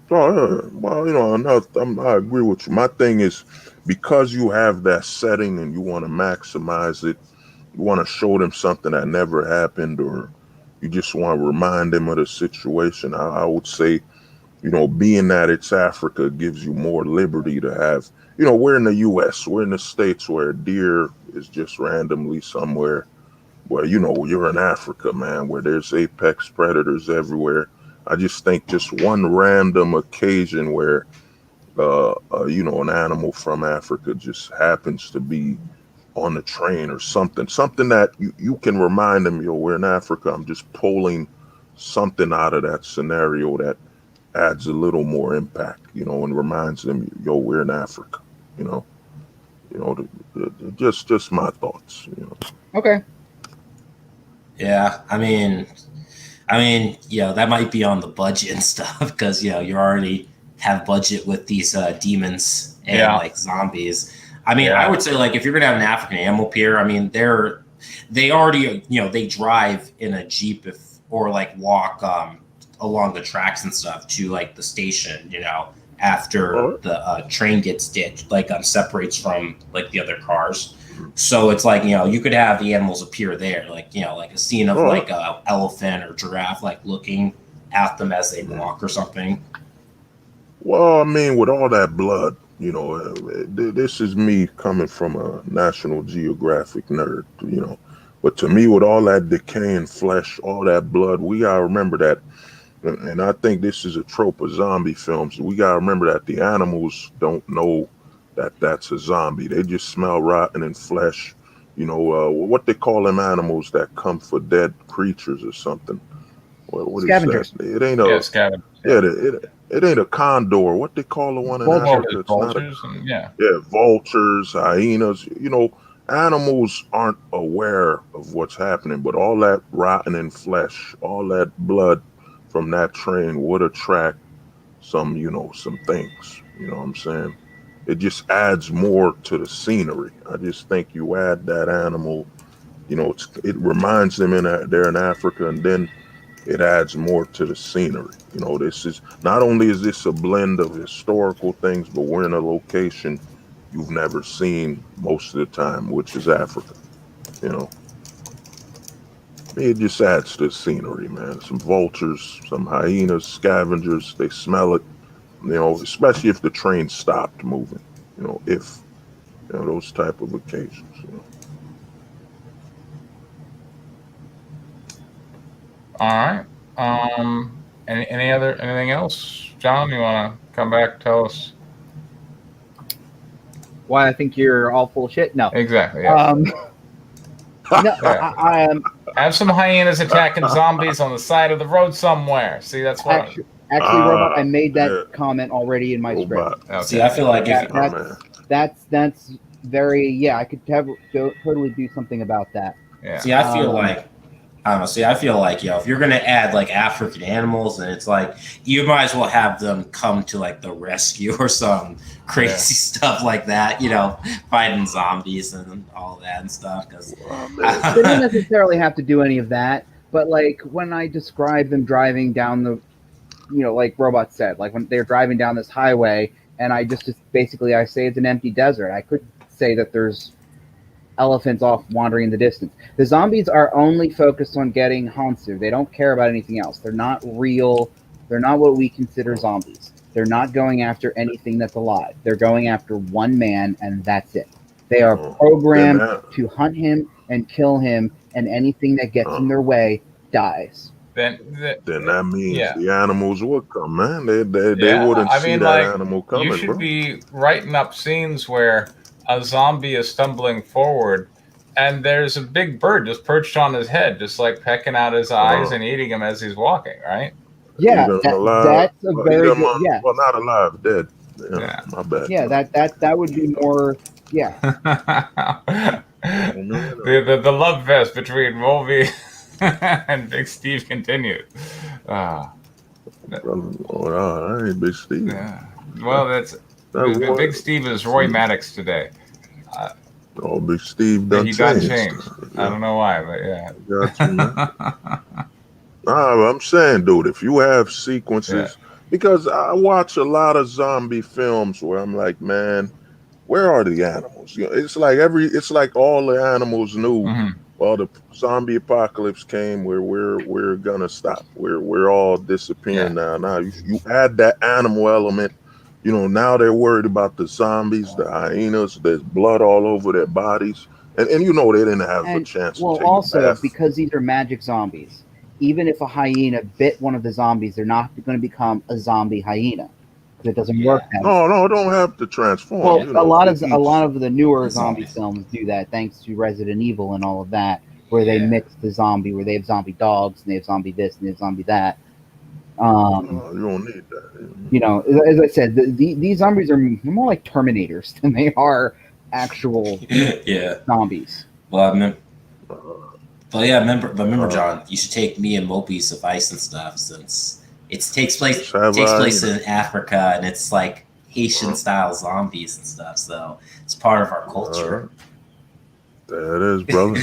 Oh, yeah. Well, I agree with you. My thing is, because you have that setting and you want to maximize it, you want to show them something that never happened, or you just want to remind them of the situation. I would say, being that it's Africa gives you more liberty to have, we're in the U.S., we're in the States where deer is just randomly somewhere where, you're in Africa, man, where there's apex predators everywhere. I just think just one random occasion where, an animal from Africa just happens to be on the train or something that you can remind them, we're in Africa. I'm just pulling something out of that scenario that adds a little more impact, and reminds them, we're in Africa, just my thoughts, Okay. Yeah, I mean, that might be on the budget and stuff because you already have budget with these demons and like zombies. I mean, I would say like if you're gonna have an African animal pier, I mean, they already they drive in a jeep or like walk along the tracks and stuff to like the station, after the train gets ditched, like separates from like the other cars. So it's like, you could have the animals appear there, like, like a scene of like a elephant or giraffe, like looking at them as they walk or something. Well, I mean, with all that blood, this is me coming from a National Geographic nerd, but to me, with all that decaying flesh, all that blood, we gotta remember that, and I think this is a trope of zombie films. We gotta remember that the animals don't know that that's a zombie. They just smell rotten and flesh. What they call them animals that come for dead creatures or something. What Scavengers. is that? It ain't a Scavengers. Yeah, it ain't a condor. What they call the one in Africa? It's vultures. vultures, hyenas. Animals aren't aware of what's happening, but all that rotting flesh, all that blood from that train would attract some things. You know what I'm saying? It just adds more to the scenery. I just think you add that animal, it reminds them they're in Africa, and then it adds more to the scenery. This is not only is this a blend of historical things, but we're in a location you've never seen most of the time, which is Africa. It just adds to the scenery, man. Some vultures, some hyenas, scavengers, they smell it. Especially if the train stopped moving, if those type of occasions. All right. Anything else, John? You want to come back? Tell us Why I think you're all full of shit? No. exactly. Yeah. No, I am. Have some hyenas attacking zombies on the side of the road somewhere. See, that's what. Actually, Robot, I made that comment already in my script. Okay. See, I feel like that's very, I could totally do something about that. Yeah. See, I feel like, honestly, if you're going to add like African animals, then it's like you might as well have them come to like the rescue or some crazy stuff like that, fighting zombies and all that and stuff. Because they don't necessarily have to do any of that, but like when I describe them driving down the, like Robot said, like when they're driving down this highway, and I just basically I say it's an empty desert. I could say that there's elephants off wandering in the distance. The zombies are only focused on getting Hansu. They don't care about anything else. They're not real. They're not what we consider zombies. They're not going after anything that's alive. They're going after one man, and that's it. They are programmed to hunt him and kill him, and anything that gets in their way dies. Then that means the animals would come, man. They wouldn't see that like, animal coming, you should bro. be writing up scenes where a zombie is stumbling forward and there's a big bird just perched on his head, just like pecking out his eyes and eating him as he's walking, right? Yeah, that's a very good. Yeah, well, not alive, dead. Yeah, my bad. Yeah, that would be more. Yeah. the love fest between Mulvey and Big Steve continued. I ain't Big Steve. Yeah. Well, Big Steve is Roy Maddox today. Big Steve done changed. I don't know why, but yeah. Got you, man. I'm saying, dude, if you have sequences, because I watch a lot of zombie films where I'm like, man, where are the animals? You know, it's like all the animals knew. Well, the zombie apocalypse came where we're gonna stop. We're all disappearing now. Now you add that animal element. You know, now they're worried about the zombies, the hyenas. There's blood all over their bodies, and you know they didn't have a chance. Well, to take also a bath. because these are magic zombies. Even if a hyena bit one of the zombies, they're not going to become a zombie hyena. It doesn't work that way. No, don't have to transform. Well, you know, a lot of the newer zombie films do that, thanks to Resident Evil and all of that, where they mix the zombie, where they have zombie dogs and they have zombie this and they have zombie that. You don't need that. You know, as I said, these zombies are more like Terminators than they are actual zombies. Well, remember, John, you should take me and Mopey's advice and stuff, since it takes place in Africa, and it's like Haitian style zombies and stuff. So it's part of our culture. That is, brother.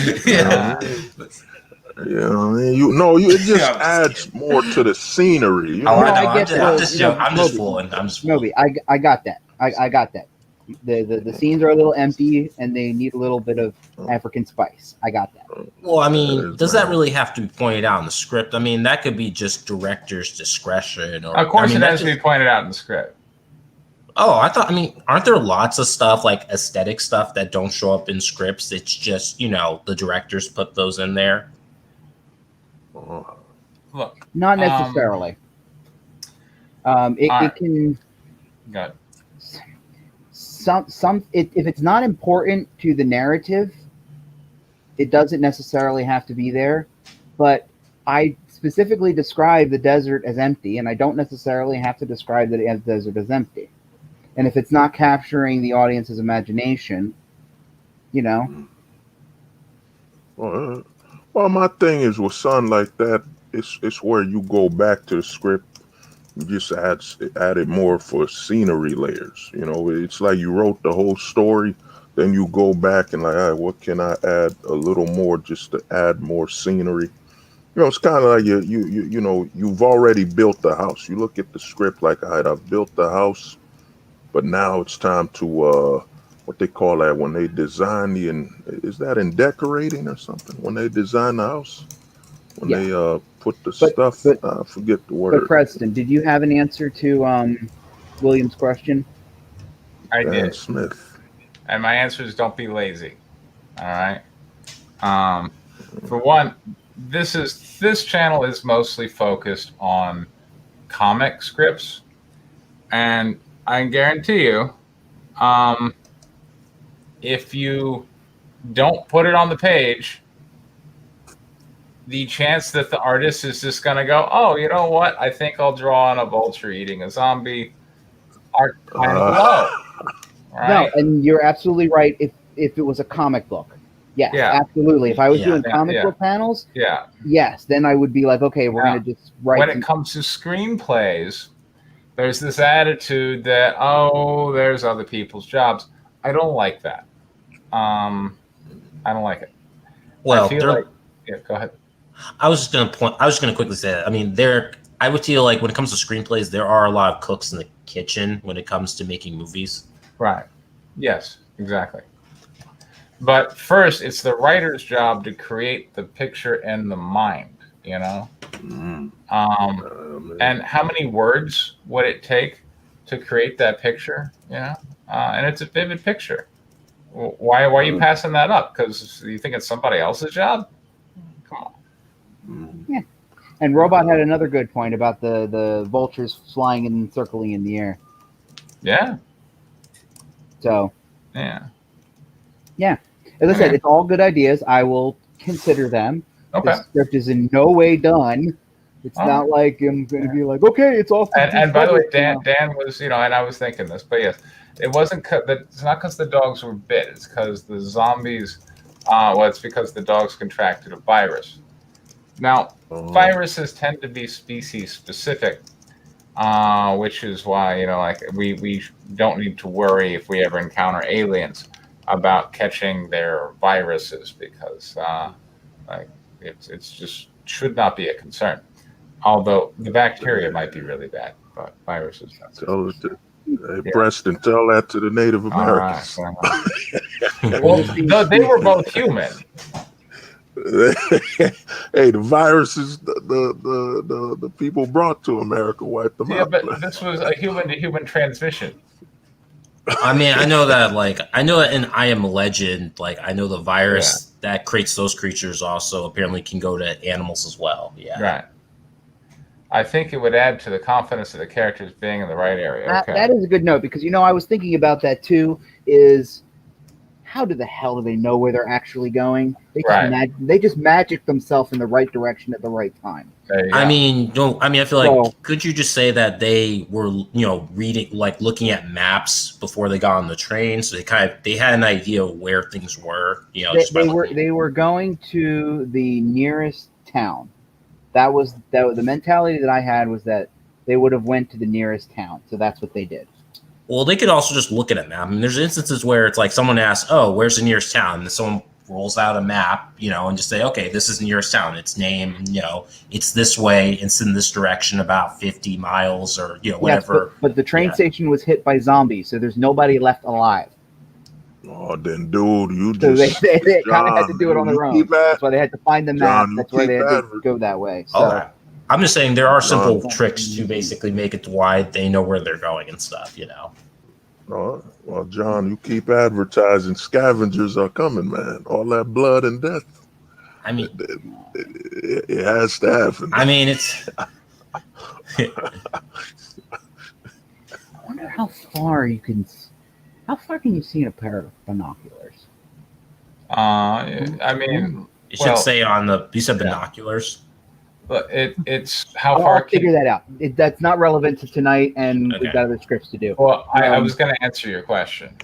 It just adds more to the scenery. You know? I'm just fooling. Moby, I got that. I got that. The scenes are a little empty and they need a little bit of African spice. I got that. Well, I mean, does that really have to be pointed out in the script? I mean, that could be just director's discretion. Or, of course, it has to be pointed out in the script. Oh, aren't there lots of stuff, like aesthetic stuff, that don't show up in scripts? It's just, the directors put those in there. Look, not necessarily. It can. Got it. If it's not important to the narrative, it doesn't necessarily have to be there. But I specifically describe the desert as empty, and I don't necessarily have to describe the desert as empty. And if it's not capturing the audience's imagination, Well, my thing is with something like that, it's where you go back to the script. You just added more for scenery layers. It's like you wrote the whole story, then you go back and like, all right, what can I add a little more just to add more scenery? It's kind of like you've already built the house. You look at the script like, all right, I've built the house, but now it's time to what they call that when they design is that in decorating or something? When they design the house, when they put the stuff. I forget the word. But Preston, did you have an answer to William's question? I did. Smith. And my answer is don't be lazy. All right. For one, this channel is mostly focused on comic scripts, and I can guarantee you, if you don't put it on the page, the chance that the artist is just going to go, oh, you know what? I think I'll draw on a vulture eating a zombie are kind of low. Right? No, and you're absolutely right. If it was a comic book, yes, absolutely. If I was doing comic book panels, yes, then I would be like, okay, we're going to just write. When it comes to screenplays, there's this attitude that, oh, there's other people's jobs. I don't like that. I don't like it. Well, go ahead. I was just going to quickly say that. I mean, I would feel like when it comes to screenplays, there are a lot of cooks in the kitchen when it comes to making movies. Right. Yes, exactly. But first, it's the writer's job to create the picture in the mind, And how many words would it take to create that picture, and it's a vivid picture. Why are you passing that up? Because you think it's somebody else's job? Come on. Yeah. And Robot had another good point about the vultures flying and circling in the air. Yeah. So. Yeah. Yeah. As I said, it's all good ideas. I will consider them. Okay. The script is in no way done. It's not like I'm going to be like, okay, it's off. And by the way, Dan was, and I was thinking this, but yes, it wasn't. It's not because the dogs were bit. It's because the zombies. It's because the dogs contracted a virus. Now, viruses tend to be species specific, which is why like we don't need to worry if we ever encounter aliens about catching their viruses, because it's just should not be a concern. Although the bacteria might be really bad, but viruses. Preston, tell that to the Native Americans. Well, they were both human. Hey, the viruses the people brought to America wiped them out. Yeah, but this was a human-to-human transmission. I mean, I know that, I know that in I Am Legend, I know the virus that creates those creatures also apparently can go to animals as well. Yeah. Right. I think it would add to the confidence of the characters being in the right area. That is a good note, because I was thinking about that too. Is how the hell do they know where they're actually going? They just magic themselves in the right direction at the right time. I mean, I feel like could you just say that they were reading, looking at maps before they got on the train, so they had an idea of where things were. They were going to the nearest town. That was the mentality that I had, was that they would have went to the nearest town. So that's what they did. Well, they could also just look at a map. I mean, there's instances where it's like someone asks, "Oh, where's the nearest town?" And someone rolls out a map, and just say, "Okay, this is the nearest town. Its name, it's this way. It's in this direction, about 50 miles, or whatever." Yes, but the train station was hit by zombies, so there's nobody left alive. Oh, then, dude, So they kind of had to do it on their own. That's why they had to find the map. That's why they had to go that way. So. I'm just saying there are simple tricks to basically make it to why they know where they're going and stuff, Well, John, you keep advertising. Scavengers are coming, man. All that blood and death. I mean, it has to happen. I mean, it's. I wonder how far you can. How far can you see in a pair of binoculars? I mean, you should say on the. You said binoculars. But it's how far. I'll figure that out. That's not relevant to tonight, and we've got other scripts to do. Well, I was going to answer your question.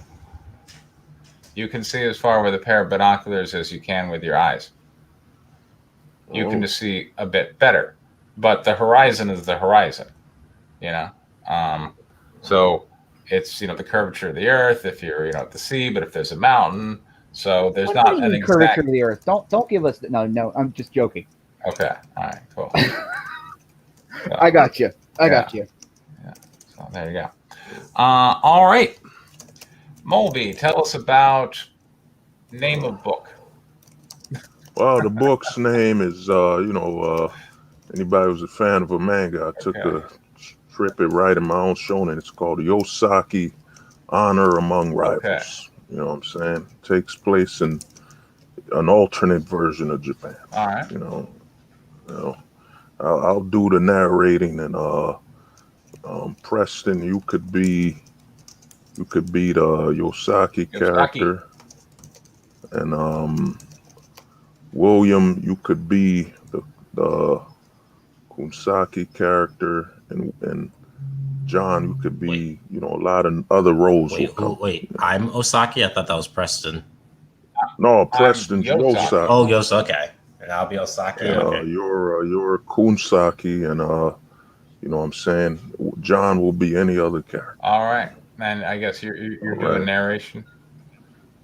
You can see as far with a pair of binoculars as you can with your eyes. You can just see a bit better, but the horizon is the horizon. So it's the curvature of the Earth if you're at the sea, but if there's a mountain, so there's not an exact curvature of the Earth. Don't give us no. I'm just joking. Okay. All right. Cool. So, I got you. Yeah. So there you go. All right. Mulvey, tell us about name of book. Well, the book's name is, anybody who's a fan of a manga, I took a trip at writing my own shonen. It's called Yosaki, Honor Among Rivals. Okay. You know what I'm saying? It takes place in an alternate version of Japan. All right. I'll do the narrating, and Preston, you could be the Yosaki character, and William, you could be the Kunsaki character, and John, you could be a lot of other roles. Wait, I'm Osaki. I thought that was Preston. No, Preston's Yosaki. Oh, Yosaki. Okay. And I'll be Osaki. Okay. You're Kunsaki, and you know what I'm saying? John will be any other character. All right. And I guess you're doing narration.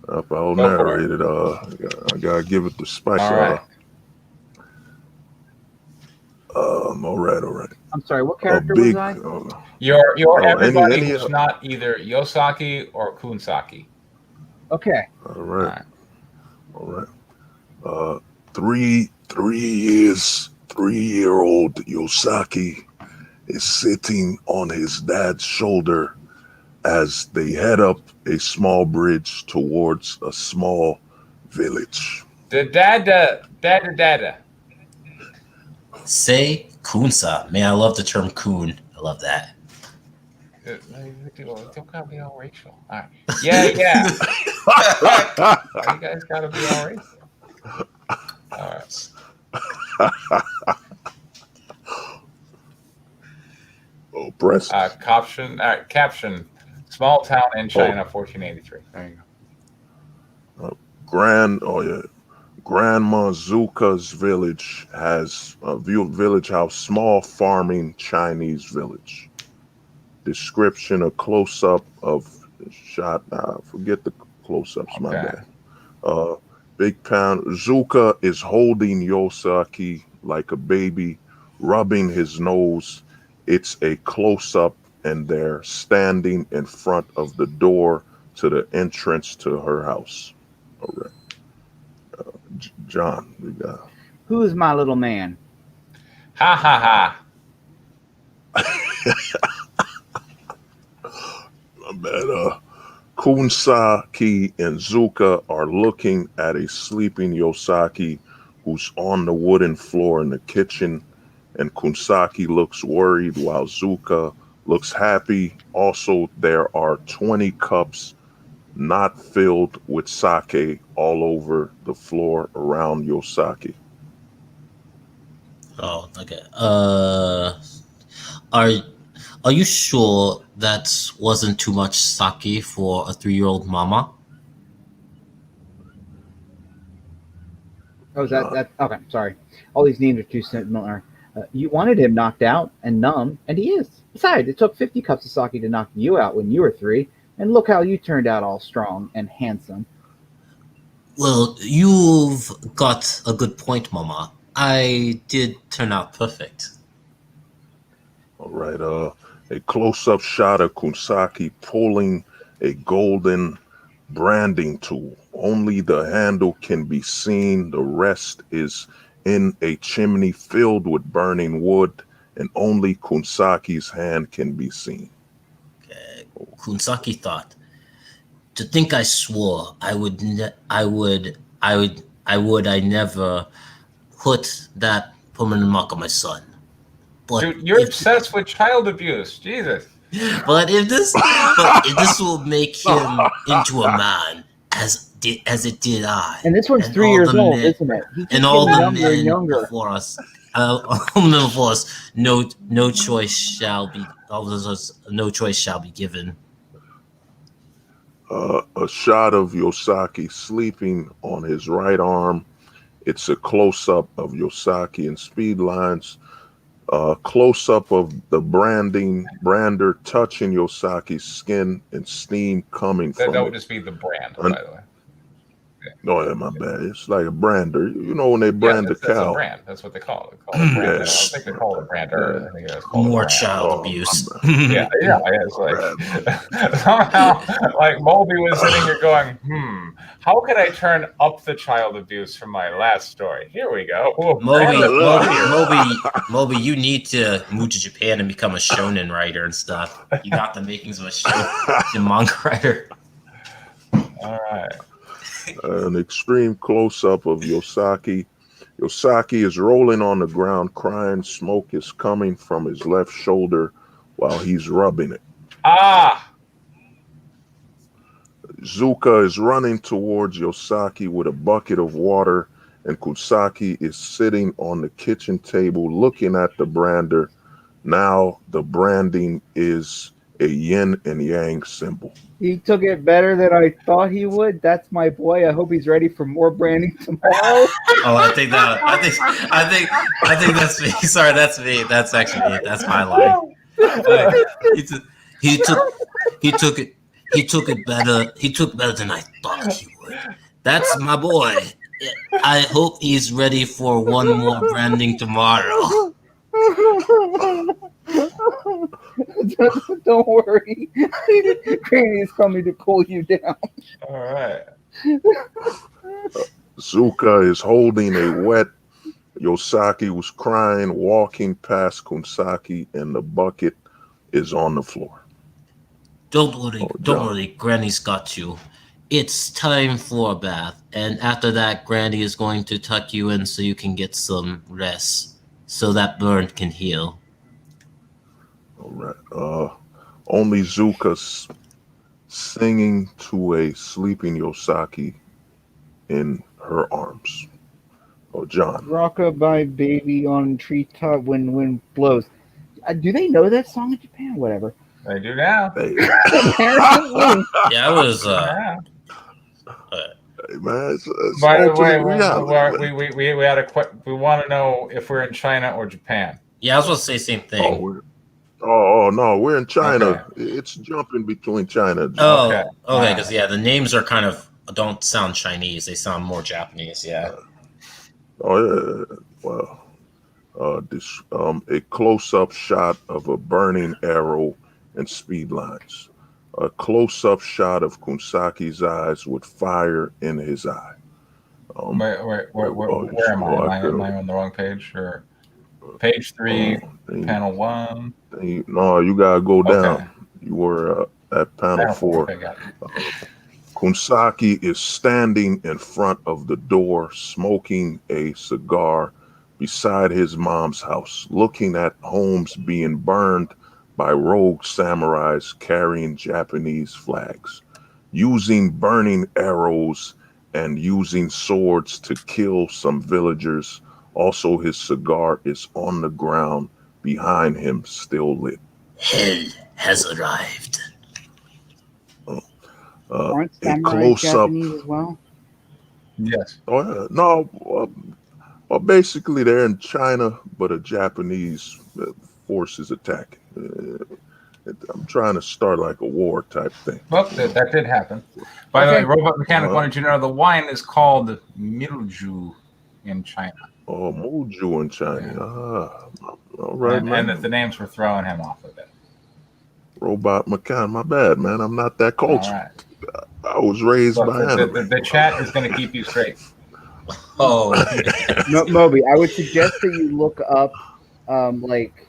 I'll narrate it. I gotta give it the spice. All right. All right. I'm sorry. What character was I? You're everybody who's not either Yosaki or Kunsaki. Okay. All right. 3-year-old Yosaki is sitting on his dad's shoulder as they head up a small bridge towards a small village. Dada. Say Kunsa. Man, I love the term coon. I love that. Don't gotta be all racial. All right. Yeah. Why you guys gotta be all racial? All right. Oh, press. Caption. All right. Caption. Small town in China, 1483. There you go. Grandma Zuka's village has a village house, small farming Chinese village. Description: a close up of shot. Forget the close ups. My Okay. bad. Big pound. Zuka is holding Yosaki like a baby, rubbing his nose. It's a close up, and they're standing in front of the door to the entrance to her house. All right. John, we got. Who's my little man? Ha ha ha. My bad. Kunsaki and Zuka are looking at a sleeping Yosaki who's on the wooden floor in the kitchen, and Kunsaki looks worried while Zuka looks happy. Also, there are 20 cups not filled with sake all over the floor around Yosaki. Oh, okay. Are you sure that wasn't too much sake for a 3-year-old mama? Oh, is that okay? Sorry, all these names are too similar. You wanted him knocked out and numb, and he is. Besides, it took 50 cups of sake to knock you out when you were 3, and look how you turned out all strong and handsome. Well, you've got a good point, mama. I did turn out perfect. All right. A close-up shot of Kunsaki pulling a golden branding tool. Only the handle can be seen. The rest is in a chimney filled with burning wood, and only Kunsaki's hand can be seen. Kunsaki thought, to think I swore I never put that permanent mark on my son. But Dude, you're obsessed with child abuse. Jesus. But if this will make him into a man, as it did I. And this one's 3 years old, isn't it? He keeps And all getting the younger and men younger. before us, no choice shall be given. A shot of Yosaki sleeping on his right arm. It's a close-up of Yosaki in speed lines. Close-up of the brander touching Yosaki's skin and steam coming from That would it. just be the brand, by the way. No, yeah, my bad. It's like a brander. You know when they brand that's a cow. a brand. That's what they call it. They call it a brand. I don't think they call it a brander. I think it's called More a brand. child abuse. Yeah. It's like somehow, like Moldy was sitting here going, how could I turn up the child abuse from my last story? Here we go. Moby, you need to move to Japan and become a shonen writer and stuff. You got the makings of a shonen manga writer. All right. An extreme close-up of Yosaki. Yosaki is rolling on the ground crying. Smoke is coming from his left shoulder while he's rubbing it. Zuka is running towards Yosaki with a bucket of water, and Kusaki is sitting on the kitchen table looking at the brander. Now the branding is a yin and yang symbol. He took it better than I thought he would. That's my boy. I hope he's ready for more branding tomorrow. I think that's me. Sorry, that's me. That's actually me. That's my line. He took it better. He took better than I thought he would. That's my boy. I hope he's ready for one more branding tomorrow. Don't worry. Granny is coming to cool you down. All right. Zuka is holding a wet Yosaki was crying, walking past Kunsaki, and the bucket is on the floor. Don't worry, Oh, don't John. worry. Granny's got you. It's time for a bath, and after that, Granny is going to tuck you in so you can get some rest, so that burn can heal. All right. Only Zuka's singing to a sleeping Yosaki in her arms. Oh, John. Rockabye baby on treetop when wind blows. Do they know that song in Japan? Whatever. They do now. Hey, Apparently. Yeah, I was. Yeah. hey man, it's By the way, alternate reality. Man. we had we want to know if we're in China or Japan. Yeah, I was going to say the same Oh, thing. no, we're in China. Okay. It's jumping between China and Oh, Okay. okay, because yeah, the names are kind of don't sound Chinese; they sound more Japanese. Yeah. Oh yeah. Well, a close-up shot of a burning arrow and speed lines. A close-up shot of Kunsaki's eyes with fire in his eye. Where am I? Am I on the wrong page or page 3, panel 1? No, you gotta go down. Okay. You were at panel 4. Okay, got it. Kunsaki is standing in front of the door, smoking a cigar beside his mom's house, looking at homes being burned by rogue samurais carrying Japanese flags, using burning arrows and using swords to kill some villagers. Also, his cigar is on the ground behind him, still lit. Hell has arrived. Aren't A samurai close-up. Japanese as well? Yes. Oh, yeah. No, well, basically they're in China, but a Japanese force is attacking. I'm trying to start like a war type thing. Well, that did happen. By the way, Robot Mechanic wanted you to know the wine is called Milju in China. Oh, Moju in China. Yeah. All right, And man. that the names were throwing him off a bit. Robot Mechanic. My bad, man. I'm not that All cultured. right. I was raised Look, by anime. the chat is going to keep you straight. Oh, Moby, I would suggest that you look up like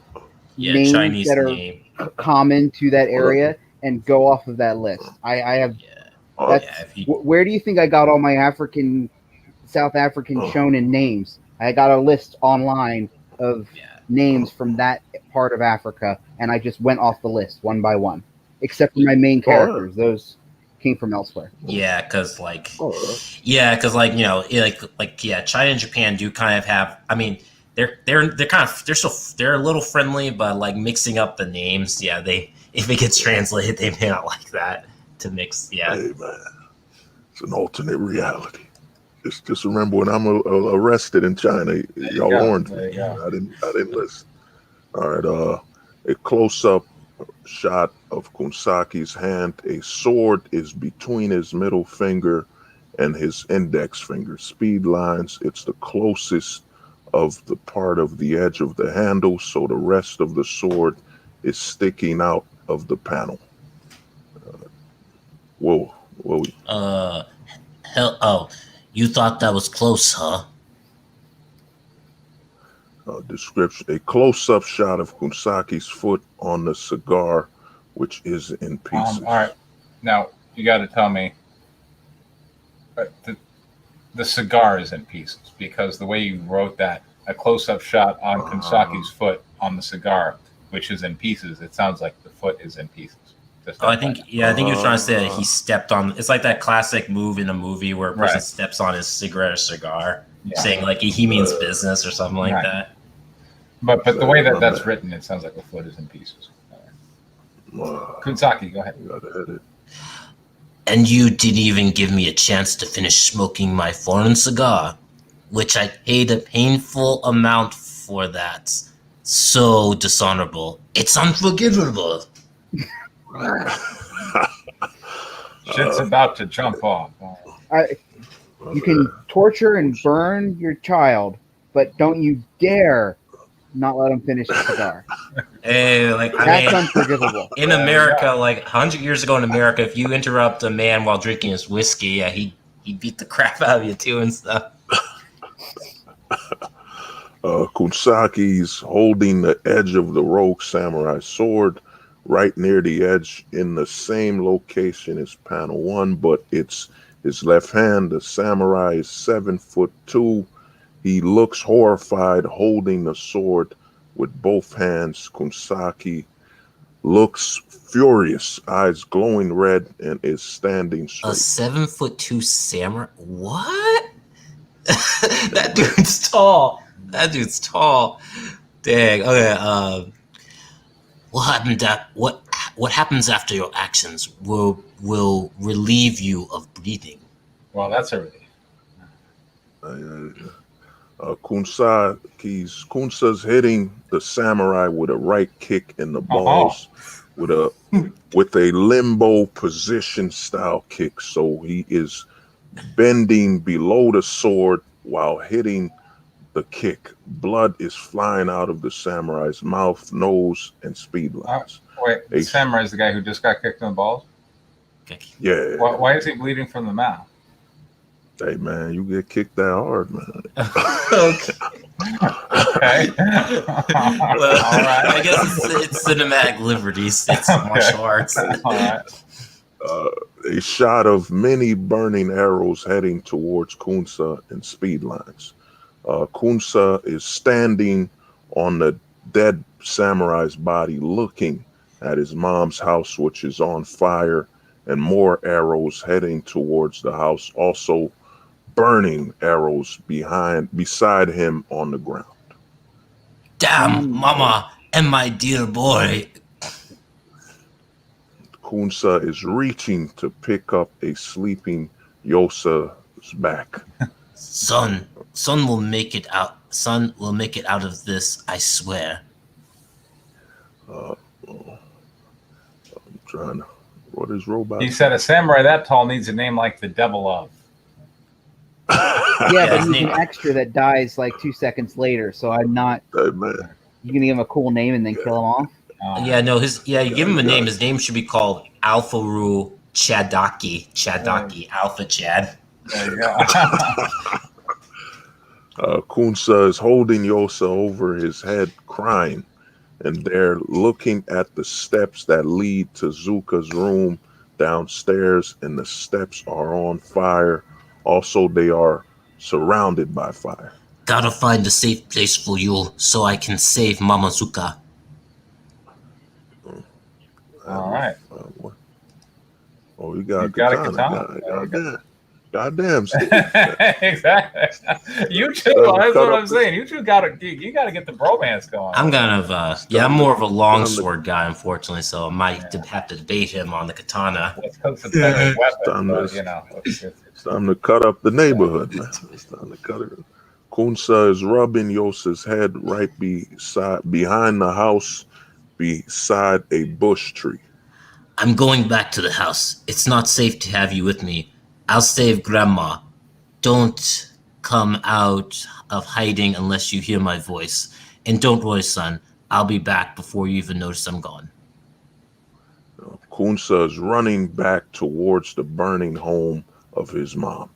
yeah, names Chinese that are name. common to that area and go off of that list. I have Yeah, Oh, yeah. If you, where do you think I got all my South African shonen names? I got a list online of yeah. names from that part of Africa, and I just went off the list one by one, except for my main characters. Those came from elsewhere. Yeah, because like, oh, you know, yeah, China and Japan do kind of have. I mean, they're a little friendly, but like mixing up the names, yeah, if it gets translated, they may not like that to mix. Yeah, hey, man. It's an alternate reality. Just remember when I'm arrested in China, y'all warned There me. you go. I didn't listen. All right. A close-up shot of Kunsaki's hand. A sword is between his middle finger and his index finger. Speed lines. It's the closest of the part of the edge of the handle, so the rest of the sword is sticking out of the panel. Whoa. hell, oh, you thought that was close, huh? Description: a close-up shot of Kunsaki's foot on the cigar, which is in pieces. All right. Now, you got to tell me the cigar is in pieces because the way you wrote that, a close-up shot on Kunsaki's foot on the cigar, which is in pieces, it sounds like the foot is in pieces. I think you're trying to say that he stepped on. It's like that classic move in a movie where a person steps on his cigarette or cigar, saying like he means business or something like that. But the way that's written, it sounds like the foot is in pieces. Kunsaki, go ahead. You gotta edit. And you didn't even give me a chance to finish smoking my foreign cigar, which I paid a painful amount for that. So dishonorable. It's unforgivable. Shit's about to jump off. You can torture and burn your child, but don't you dare not let him finish the cigar. Hey, That's unforgivable. In America, like 100 years ago in America, if you interrupt a man while drinking his whiskey, he beat the crap out of you too and stuff. Kunsaki's holding the edge of the rogue samurai sword right near the edge in the same location as panel 1, but it's his left hand. The samurai is 7'2". He looks horrified, holding the sword with both hands. Kunsaki looks furious, eyes glowing red, and is standing A straight. 7'2" samurai? What? That dude's tall. That dude's tall. Dang. Okay. What happens after your actions will relieve you of breathing. Well, that's a relief. Kunsa's hitting the samurai with a right kick in the balls, with a limbo position style kick. So he is bending below the sword while hitting the kick. Blood is flying out of the samurai's mouth, nose, and speed lines. Wait, the samurai is the guy who just got kicked in the balls? Okay. Yeah. Why is he bleeding from the mouth? Hey, man, you get kicked that hard, man. Okay. Okay. Well, All right. I guess it's cinematic liberties. It's martial arts. All right. A shot of many burning arrows heading towards Kunsa in speed lines. Kunsa is standing on the dead samurai's body, looking at his mom's house, which is on fire, and more arrows heading towards the house, also burning arrows beside him on the ground. Damn, mama and my dear boy. Kunsa is reaching to pick up a sleeping Yosa's back. Son will make it out. Son will make it out of this, I swear. I'm trying to. What is robot? He said a samurai that tall needs a name like the Devil of. Yeah, but he's an extra that dies like 2 seconds later. So I'm not. Hey, man. You gonna give him a cool name and then kill him off? Yeah, no. You give him a name. His name should be called Alpharu Chadaki. Alpha Chad. There you go. Kunsa is holding Yosa over his head, crying, and they're looking at the steps that lead to Zuka's room downstairs, and the steps are on fire. Also, they are surrounded by fire. Gotta find a safe place for you so I can save Mama Zuka. All right. Oh, you got a katana. Goddamn. Exactly. You two. That's what I'm saying. You two gotta get the bromance going. I'm kind of I'm more of a longsword guy, unfortunately, so I might have to debate him on the katana. It's because it's a better weapon, but, you know. It's time to cut up the neighborhood, man. It's time to cut it. Kunsa is rubbing Yosa's head right behind the house, beside a bush tree. I'm going back to the house. It's not safe to have you with me. I'll save Grandma. Don't come out of hiding unless you hear my voice. And don't worry, son. I'll be back before you even notice I'm gone. Kunsa is running back towards the burning home of his mom.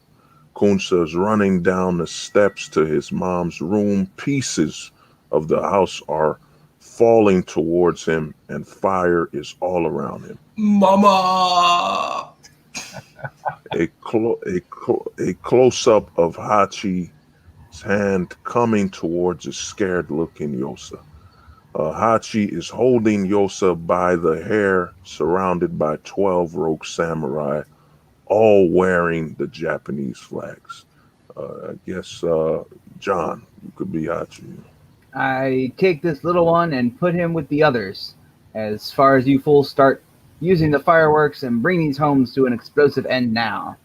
Kunsa is running down the steps to his mom's room. Pieces of the house are falling towards him, and fire is all around him. Mama! A close-up of Hachi's hand coming towards a scared-looking Yosa. Hachi is holding Yosa by the hair, surrounded by 12 rogue samurai, all wearing the Japanese flags. I guess, John, you could be Hachi. I take this little one and put him with the others. As far as you fools start using the fireworks and bring these homes to an explosive end now.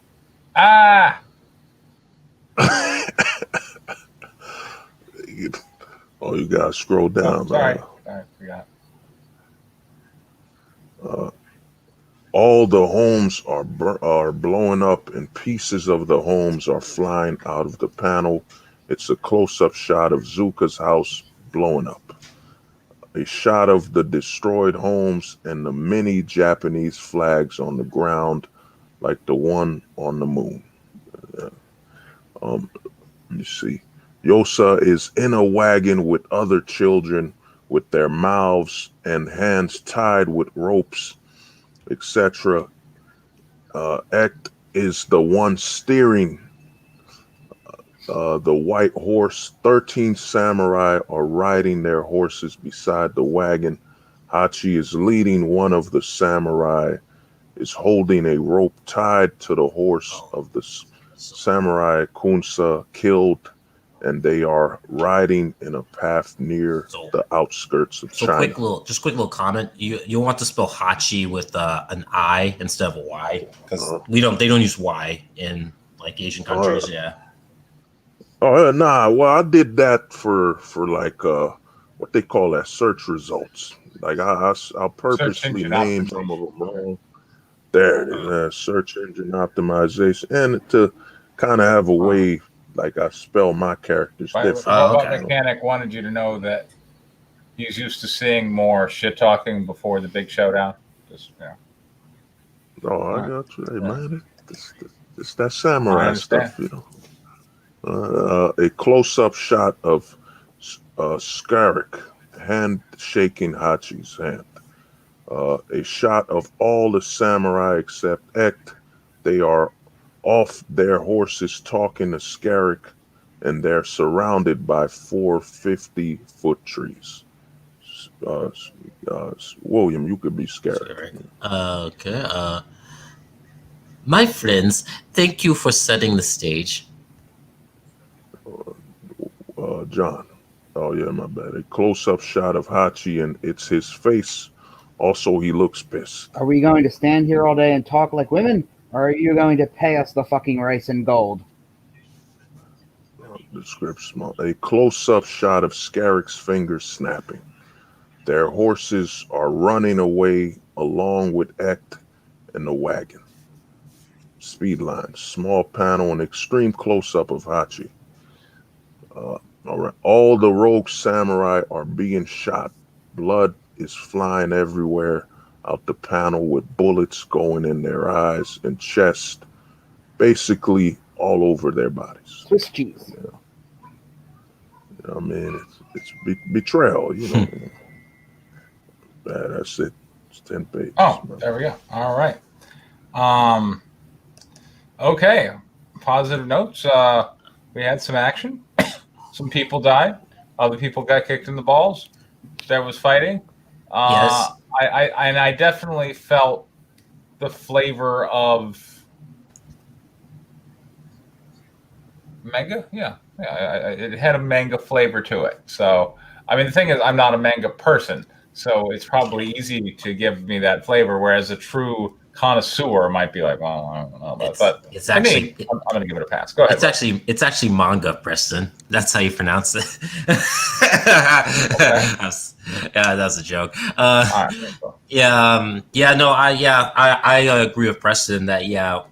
Ah! Oh, you gotta scroll down. Sorry, I forgot. All the homes are blowing up, and pieces of the homes are flying out of the panel. It's a close-up shot of Zuka's house blowing up. A shot of the destroyed homes and the many Japanese flags on the ground, like the one on the moon. Let me see. Yosa is in a wagon with other children with their mouths and hands tied with ropes, etc. Ect is the one steering the white horse. 13 samurai are riding their horses beside the wagon. Hachi is leading. One of the samurai is holding a rope tied to the horse of the samurai Kunsa killed, and they are riding in a path near the outskirts of China. Quick little comment. You want to spell Hachi with an I instead of a Y, because they don't use Y in like Asian countries. Yeah. Oh nah. Well, I did that for like what they call that, search results. Like I'll purposely name some of them wrong. There it is, search engine optimization, and to kind of have a way like I spell my characters different. The mechanic wanted you to know that he's used to seeing more shit talking before the big showdown. Just, yeah. Oh, I got you, hey, man. It's that samurai stuff, you know. A close-up shot of Scarik hand shaking Hachi's hand. A shot of all the samurai except Ect. They are off their horses talking to Scarik, and they're surrounded by 4 50-foot trees. William, you could be Scarik. Okay. My friends, thank you for setting the stage. John. Oh yeah, my bad. A close-up shot of Hachi, and it's his face. Also, he looks pissed. Are we going to stand here all day and talk like women, or are you going to pay us the fucking rice and gold? Description. A close-up shot of Scarik's fingers snapping. Their horses are running away along with Ect and the wagon. Speed line. Small panel and extreme close-up of Hachi. All right. All the rogue samurai are being shot. Blood is flying everywhere out the panel with bullets going in their eyes and chest, basically all over their bodies. Swiss cheese. Yeah. I mean, it's betrayal, you know. That's it. It's 10 pages. Oh, there we go. All right. Okay. Positive notes. We had some action. Some people died. Other people got kicked in the balls. There was fighting. Yes. I definitely felt the flavor of manga. Yeah. It had a manga flavor to it. So, I mean, the thing is, I'm not a manga person, so it's probably easy to give me that flavor. Whereas a true connoisseur might be like, well, I don't know about that. But it's actually, I'm going to give it a pass. Go ahead. It's actually manga, Preston. That's how you pronounce it. Yeah, that's a joke. I agree with Preston that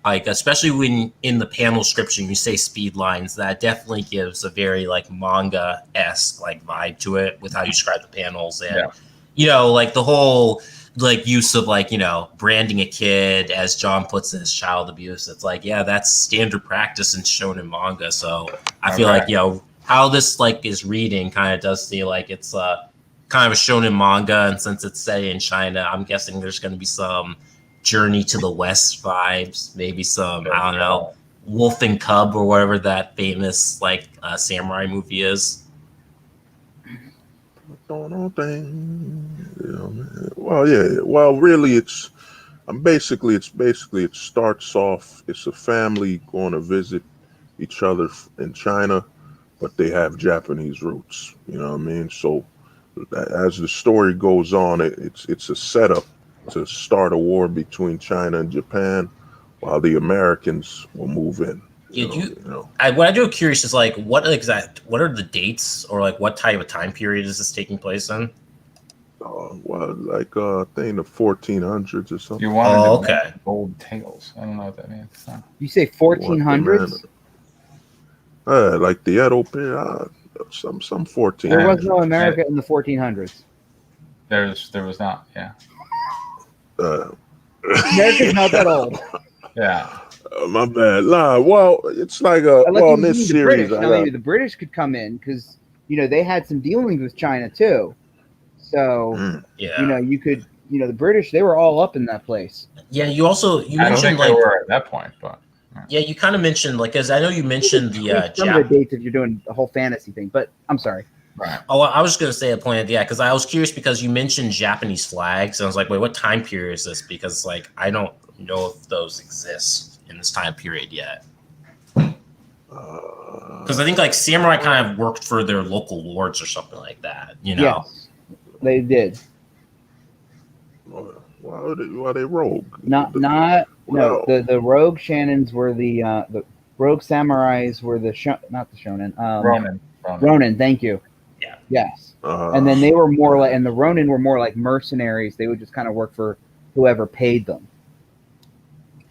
like especially when in the panel description you say speed lines, that definitely gives a very like manga-esque like vibe to it with how you describe the panels, and like the whole like use of like branding a kid, as John puts it, as child abuse. It's like that's standard practice and shown in manga. So I feel like how this like is reading kind of does feel like it's kind of a shonen manga, and since it's set in China, I'm guessing there's going to be some Journey to the West vibes, maybe some I don't know, Wolf and Cub or whatever that famous like samurai movie is. Well, really, it starts off. It's a family going to visit each other in China, but they have Japanese roots. You know what I mean? So as the story goes on, it's a setup to start a war between China and Japan, while the Americans will move in. What I do curious is like what are the dates, or like what type of time period is this taking place in? I think the 1400s or something. You wanted old tales. I don't know what that means. So. You say 1400s? Like the Edo period, some 1400s. There was no America in the 1400s. There was not. Yeah. America's not that old. Yeah. My bad. Nah, well, it's like Unless in you this mean the series, British. I Now got maybe the British could come in because they had some dealings with China too. So Yeah. you could the British, they were all up in that place. Yeah, you I don't mentioned think they were at that point, but yeah, you kind of mentioned like, as I know you mentioned the Tweak some of the dates if you're doing the whole fantasy thing. But I'm sorry. right. Oh, I was just gonna say a point, yeah, because I was curious because you mentioned Japanese flags, and I was like, wait, what time period is this? Because like I don't know if those exist in this time period yet. Because I think like samurai kind of worked for their local lords or something like that, Yes, they did. why they rogue? No. Well, The rogue Shannons were the rogue samurais were not the shonen. Ronin. Ronin. Thank you. Yeah. Yes. And then they were more like, and the Ronin were more like mercenaries. They would just kind of work for whoever paid them.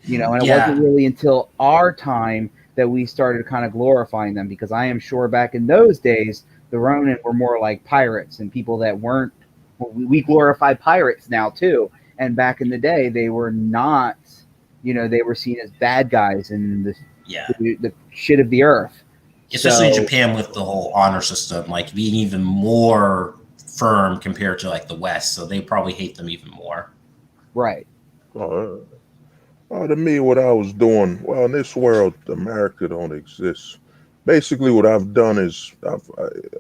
And it wasn't really until our time that we started kind of glorifying them, because I am sure back in those days, the Ronin were more like pirates and people that weren't. We glorify pirates now too, and back in the day, they were not. They were seen as bad guys and the shit of the earth. Especially in Japan with the whole honor system, like being even more firm compared to like the West, so they probably hate them even more. Right. To me, what I was doing, well, in this world, America don't exist. Basically, what I've done is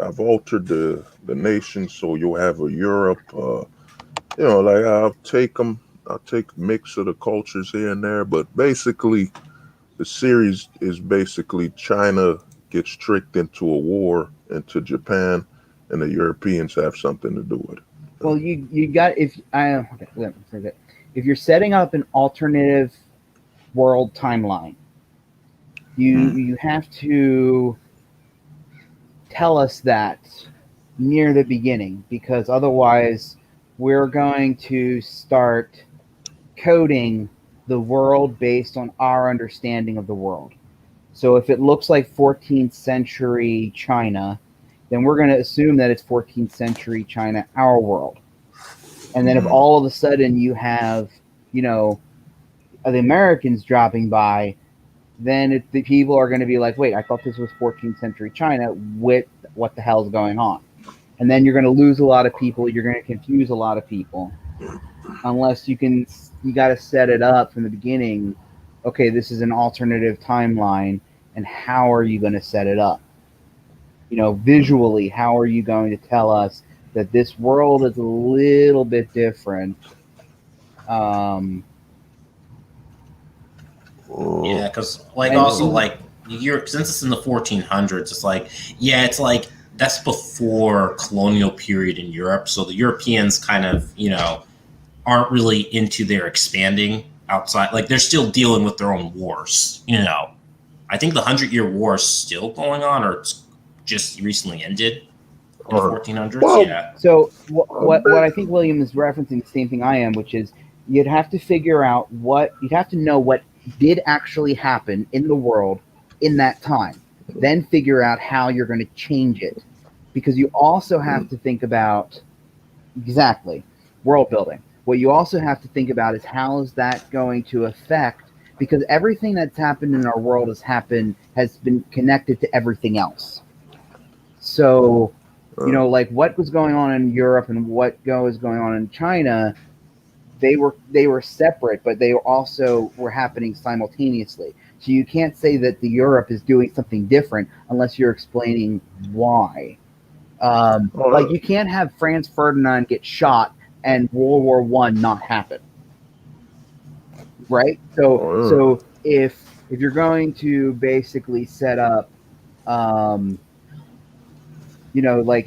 I've altered the nation, so you'll have a Europe. Like I'll take a mix of the cultures here and there, but basically, the series is basically China gets tricked into a war into Japan, and the Europeans have something to do with it. Well, you got if you're setting up an alternative world timeline, you have to tell us that near the beginning, because otherwise we're going to start coding the world based on our understanding of the world. So if it looks like 14th century China, then we're going to assume that it's 14th century China, our world. And then if all of a sudden you have, the Americans dropping by, then the people are going to be like, wait, I thought this was 14th century China. What the hell's going on? And then you're going to lose a lot of people. You're going to confuse a lot of people. Unless you got to set it up from the beginning. Okay, this is an alternative timeline. And how are you going to set it up? Visually, how are you going to tell us that this world is a little bit different? Yeah, because since it's in the 1400s, it's like that's before colonial period in Europe. So the Europeans kind of aren't really into their expanding outside. Like they're still dealing with their own wars. I think the 100-Year War is still going on, or it's just recently ended in the 1400s. Well, yeah. So what I think William is referencing the same thing I am, which is you'd have to figure out you'd have to know what did actually happen in the world in that time, then figure out how you're going to change it, because you also have to think about world building. What you also have to think about is how is that going to affect, because everything that's happened in our world has been connected to everything else. So, like what was going on in Europe and what was going on in China, they were separate, but they also were happening simultaneously. So you can't say that the Europe is doing something different unless you're explaining why. Like you can't have Franz Ferdinand get shot and World War I not happen, right? So if you're going to basically set up, like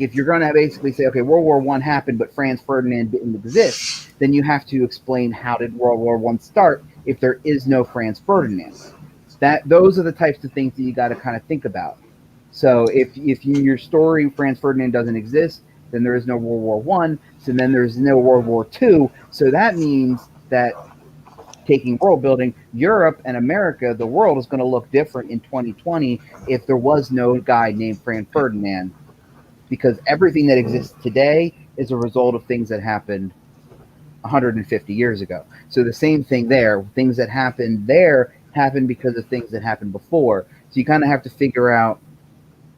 if you're going to basically say, okay, World War I happened, but Franz Ferdinand didn't exist, then you have to explain how did World War I start if there is no Franz Ferdinand. Those are the types of things that you got to kind of think about. So if your story Franz Ferdinand doesn't exist, then there is no World War I. So then there's no World War II. So that means that taking world building, Europe and America, the world is going to look different in 2020 if there was no guy named Franz Ferdinand, because everything that exists today is a result of things that happened 150 years ago. So the same thing there, things that happened there happened because of things that happened before. So you kind of have to figure out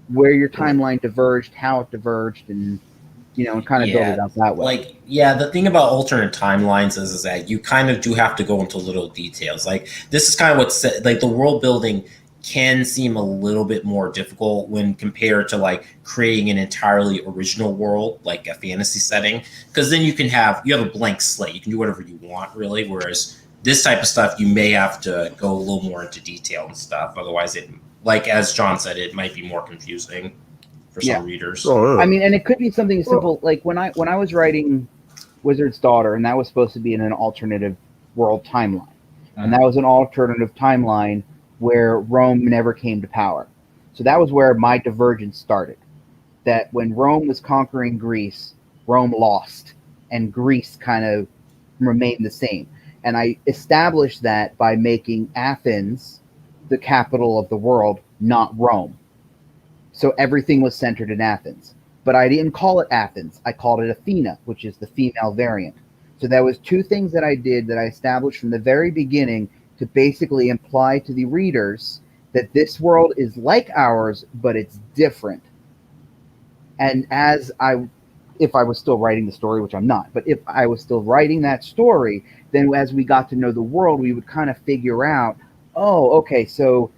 where your timeline diverged, how it diverged, and and kind of build it out that way. The thing about alternate timelines is that you kind of do have to go into little details. Like this is kind of like the world building can seem a little bit more difficult when compared to like creating an entirely original world, like a fantasy setting, because then you have a blank slate. You can do whatever you want, really. Whereas this type of stuff, you may have to go a little more into detail and stuff. Otherwise, like as John said, it might be more confusing for some readers. I mean, and it could be something simple, like when I was writing Wizard's Daughter, and that was supposed to be in an alternative world timeline, and that was an alternative timeline where Rome never came to power. So that was where my divergence started. That when Rome was conquering Greece, Rome lost, and Greece kind of remained the same. And I established that by making Athens the capital of the world, not Rome. So everything was centered in Athens. But I didn't call it Athens. I called it Athena, which is the female variant. So that was two things that I did that I established from the very beginning to basically imply to the readers that this world is like ours, but it's different. And if I was still writing the story, which I'm not, but if I was still writing that story, then as we got to know the world, we would kind of figure out, oh, okay, so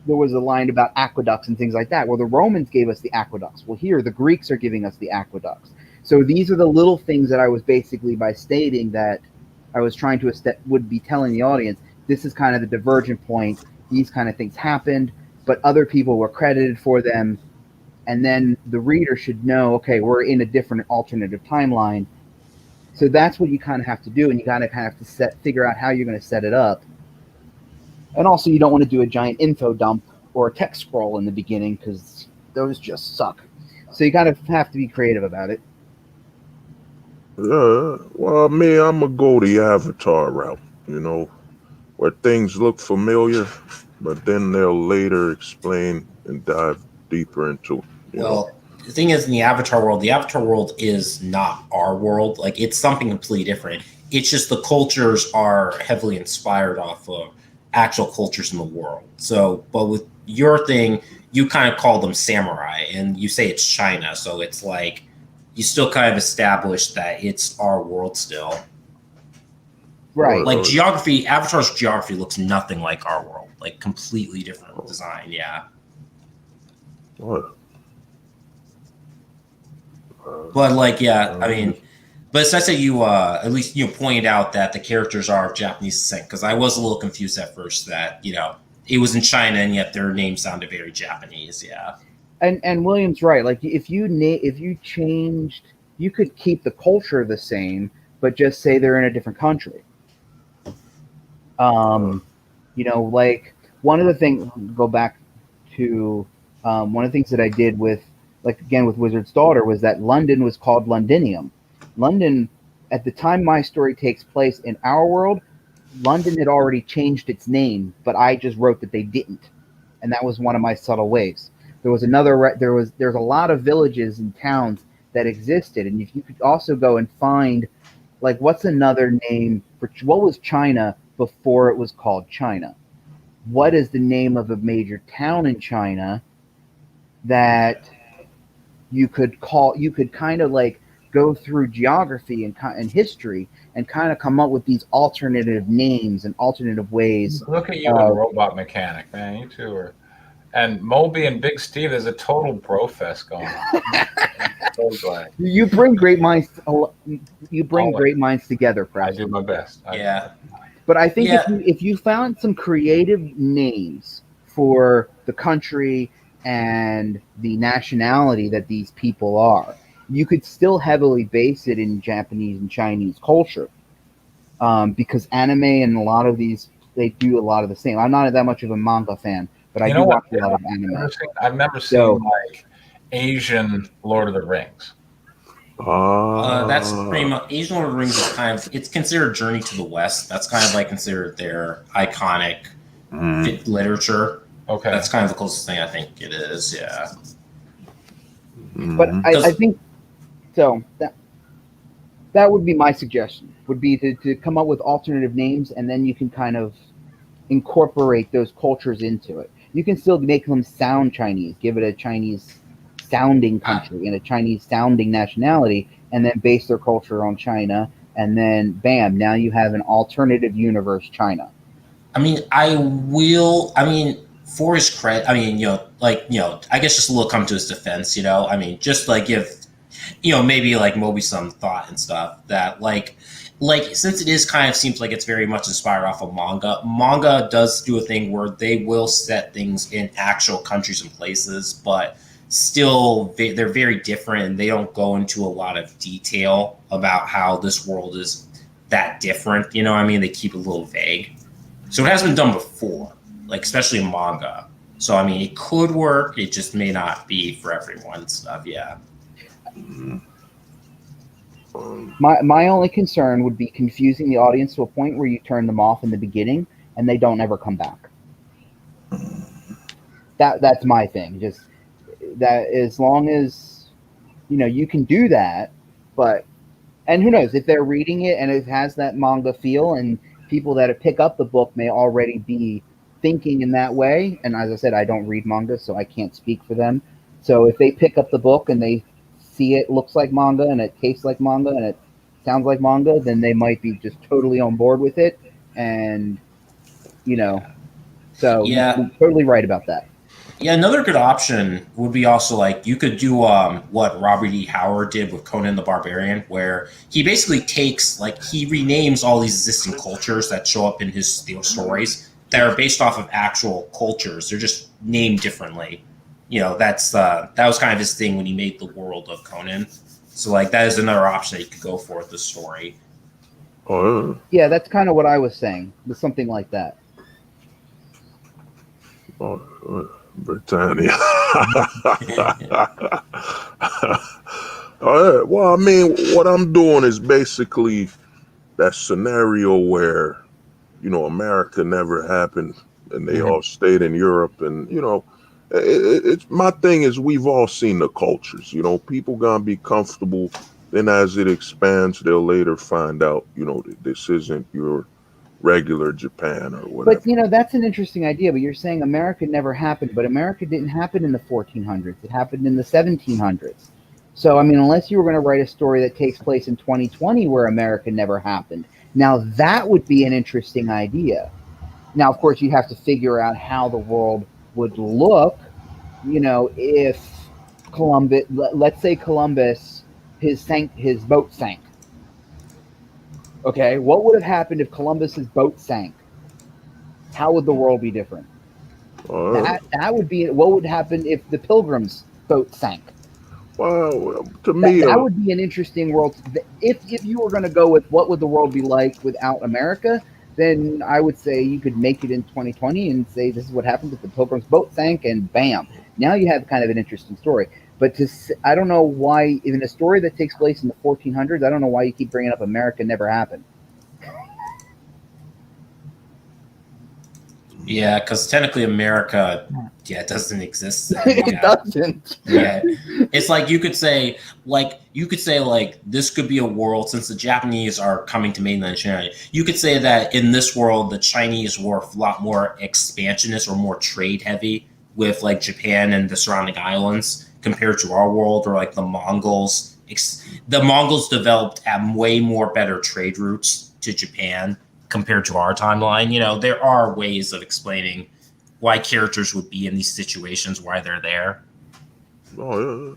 there was a line about aqueducts and things like that. Well, the Romans gave us the aqueducts. Well, here, the Greeks are giving us the aqueducts. So these are the little things that I was basically, by stating that I was trying to, would be telling the audience, this is kind of the divergent point. These kind of things happened, but other people were credited for them. And then the reader should know, okay, we're in a different alternative timeline. So that's what you kind of have to do. And you kind of have to figure out how you're going to set it up. And also, you don't want to do a giant info dump or a text scroll in the beginning, because those just suck. So you kind of have to be creative about it. Yeah, well, me, I'm going to go the Avatar route, where things look familiar, but then they'll later explain and dive deeper into it. Well, the thing is, in the Avatar world is not our world. Like, it's something completely different. It's just the cultures are heavily inspired off of actual cultures in the world. So, but with your thing, you kind of call them samurai, and you say it's China. So it's like you still kind of establish that it's our world still. Right. Like Avatar's geography looks nothing like our world. Like completely different design. Yeah. What? But like, yeah, I mean, but it's nice that you at least pointed out that the characters are of Japanese descent, because I was a little confused at first that it was in China and yet their name sounded very Japanese. Yeah. And William's right. Like if you changed, you could keep the culture the same, but just say they're in a different country. Like one of the things, go back to one of the things that I did with Wizard's Daughter was that London was called Londinium. London, at the time my story takes place in our world, London had already changed its name, but I just wrote that they didn't, and that was one of my subtle ways. There's a lot of villages and towns that existed, and if you could also go and find, like, what's another name for what was China before it was called China? What is the name of a major town in China that you could kind of like go through geography and history and kind of come up with these alternative names and alternative ways. Look at you and Robot Mechanic, man. You two are. And Moby and Big Steve, there's a total bro fest going on. So glad. You bring great minds. Great minds together, Press. I do my best. But I think if you found some creative names for the country and the nationality that these people are, you could still heavily base it in Japanese and Chinese culture, because anime and a lot of these, they do a lot of the same. I'm not that much of a manga fan, but I do watch a lot of anime. I've never seen like Asian Lord of the Rings. That's pretty much Asian Lord of the Rings is it's considered Journey to the West. That's kind of like considered their iconic literature. Okay, that's kind of the closest thing I think it is. Yeah, but I think so. That would be my suggestion. Would be to come up with alternative names, and then you can kind of incorporate those cultures into it. You can still make them sound Chinese, give it a Chinese sounding country and a Chinese sounding nationality, and then base their culture on China, and then bam, now you have an alternative universe China. I mean, for his credit, I mean, I guess just a little come to his defense, I mean, just like give, maybe like Moby some thought and stuff that like since it is kind of seems like it's very much inspired off of manga does do a thing where they will set things in actual countries and places, but still they're very different and they don't go into a lot of detail about how this world is that different. I mean, they keep it a little vague. So it has been done before, like especially in manga. So I mean, it could work. It just may not be for everyone and stuff. Yeah. My only concern would be confusing the audience to a point where you turn them off in the beginning and they don't ever come back. That's my thing. Just that as long as you can do that, and who knows if they're reading it and it has that manga feel, and people that pick up the book may already be thinking in that way. And as I said, I don't read manga, so I can't speak for them. So if they pick up the book and they see it looks like manga and it tastes like manga and it sounds like manga, then they might be just totally on board with it. And so yeah, you're totally right about that. Yeah, another good option would be also like you could do what Robert E. Howard did with Conan the Barbarian, where he basically takes he renames all these existing cultures that show up in his stories that are based off of actual cultures. They're just named differently. That was kind of his thing when he made the world of Conan. So that is another option that you could go for with the story. Oh, yeah, that's kind of what I was saying. With something like that. Britannia. Well, I mean, what I'm doing is basically that scenario where, America never happened and they all stayed in Europe. And, it's my thing is we've all seen the cultures, people gonna be comfortable. Then as it expands, they'll later find out, that this isn't your regular Japan or whatever. But that's an interesting idea. But you're saying America never happened, but America didn't happen in the 1400s. It happened in the 1700s. So I mean, unless you were going to write a story that takes place in 2020 where America never happened, now that would be an interesting idea. Now, of course, you have to figure out how the world would look. If Columbus, let's say Columbus, his boat sank. Okay, what would have happened if Columbus's boat sank? How would the world be different? That would be what would happen if the Pilgrims' boat sank. Well, to me, that would be an interesting world. If you were going to go with what would the world be like without America, then I would say you could make it in 2020 and say this is what happened if the Pilgrims' boat sank, and bam, now you have kind of an interesting story. But I don't know why, in a story that takes place in the 1400s, I don't know why you keep bringing up America never happened. Yeah, because technically America, doesn't exist. It doesn't. Yeah, it's you could say, this could be a world, since the Japanese are coming to mainland China. You could say that in this world, the Chinese were a lot more expansionist or more trade heavy with Japan and the surrounding islands, compared to our world, or the Mongols. The Mongols developed at way more better trade routes to Japan compared to our timeline. There are ways of explaining why characters would be in these situations, why they're there. Oh, yeah.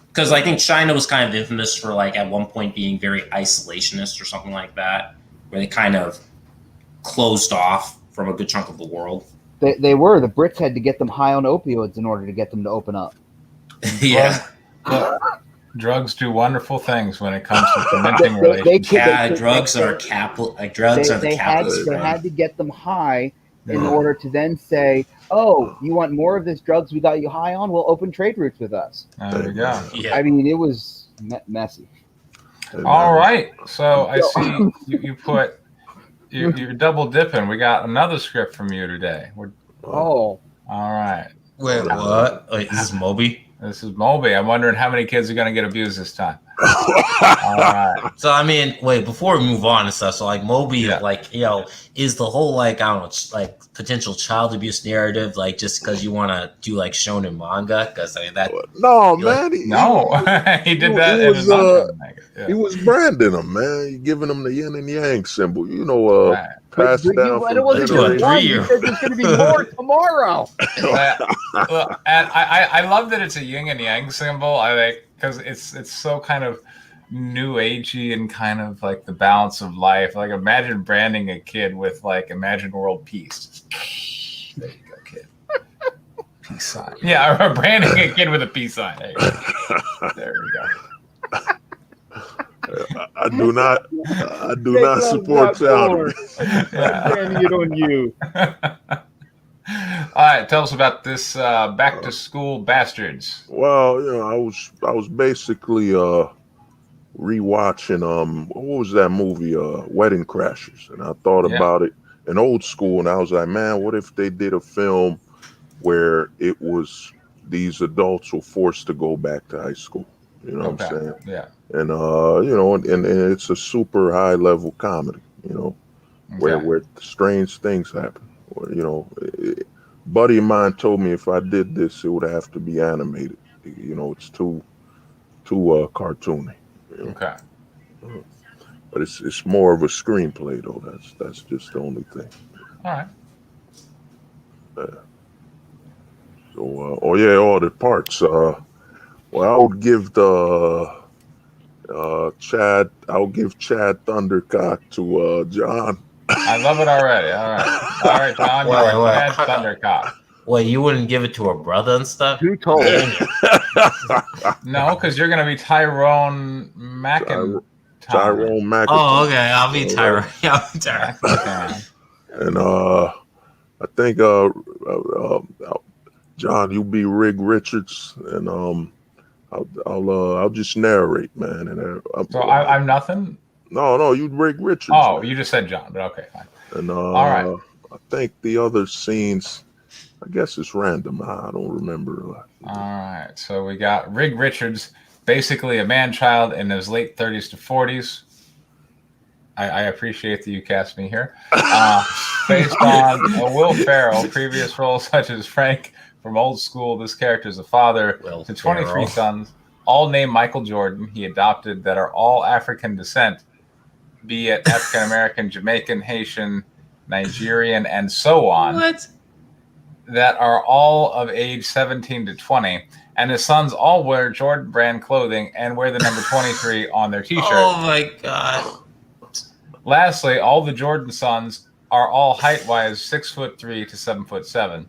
Because I think China was kind of infamous for at one point being very isolationist or something like that, where they kind of closed off from a good chunk of the world. They were. The Brits had to get them high on opioids in order to get them to open up. Yeah. Well, drugs do wonderful things when it comes to cementing relationships. Drugs are the capitalist. They had to get them high in order to then say, "Oh, you want more of this drugs we got you high on? Well, open trade routes with us." There we go. Yeah. I mean, it was messy. All right. So I see you put you're double dipping. We got another script from you today. Oh. All right. Wait, what? Wait, this is Moby? This is Moby. I'm wondering how many kids are going to get abused this time. All right. So I mean, wait, before we move on and stuff, so like Moby, Yeah. like, you know, is the whole like, I don't know, like potential child abuse narrative, like just because you want to do like shonen manga? Because I mean that No, you like- man. No, he did that he in was, his manga. Yeah. He was branding them, man. He giving them the yin and yang symbol. You know, Right. passed But down it from wasn't to a just one. You three-year. said there's going to be more tomorrow. Look, and I love that it's a yin and yang symbol. I think because it's so kind of new agey and kind of like the balance of life. Like imagine branding a kid with like imagine world peace. There you go, kid. Peace sign. Yeah, or branding a kid with a peace sign. There, you go. There we go. I do not support child abuse. Yeah. I'm branding it on you. All right, tell us about this back to school bastards. Well, you know, I was basically rewatching what was that movie, Wedding Crashers, and I thought about it in old school, and I was like, man, what if they did a film where it was these adults were forced to go back to high school? You know what I'm saying? Yeah. And you know, and it's a super high level comedy, you know, where strange things happen. Or, you know, buddy of mine told me if I did this, it would have to be animated. You know, it's too cartoony. You know? Okay. But it's more of a screenplay though. That's just the only thing. All right. So all the parts. Well, I would give Chad Thundercock to John. I love it already. All right, John. You're a Chad Thundercock. Wait, you wouldn't give it to her brother and stuff? Who told? No, because you're gonna be Tyrone McIntyre. Tyrone McIntyre. Oh, okay. I'll be Tyra. Yeah, I'll be Tyra. And I think John, you be Rig Richards, and I'll just narrate, man. And So I'm nothing. No, you Rig Richards. Oh, man. you just said John, but okay, fine. And all right. I think the other scenes, I guess it's random. I don't remember. All right, so we got Rig Richards, basically a man-child in his late 30s to 40s. I appreciate that you cast me here. Based on Will Ferrell, previous roles such as Frank from Old School, this character is a father to 23 sons, all named Michael Jordan. He adopted that are all African descent, be it African American, Jamaican, Haitian, Nigerian, and so on. What? That are all of age 17 to 20. And his sons all wear Jordan brand clothing and wear the number 23 on their t-shirt. Oh my God. Lastly, all the Jordan sons are all height-wise 6'3" to 7'7".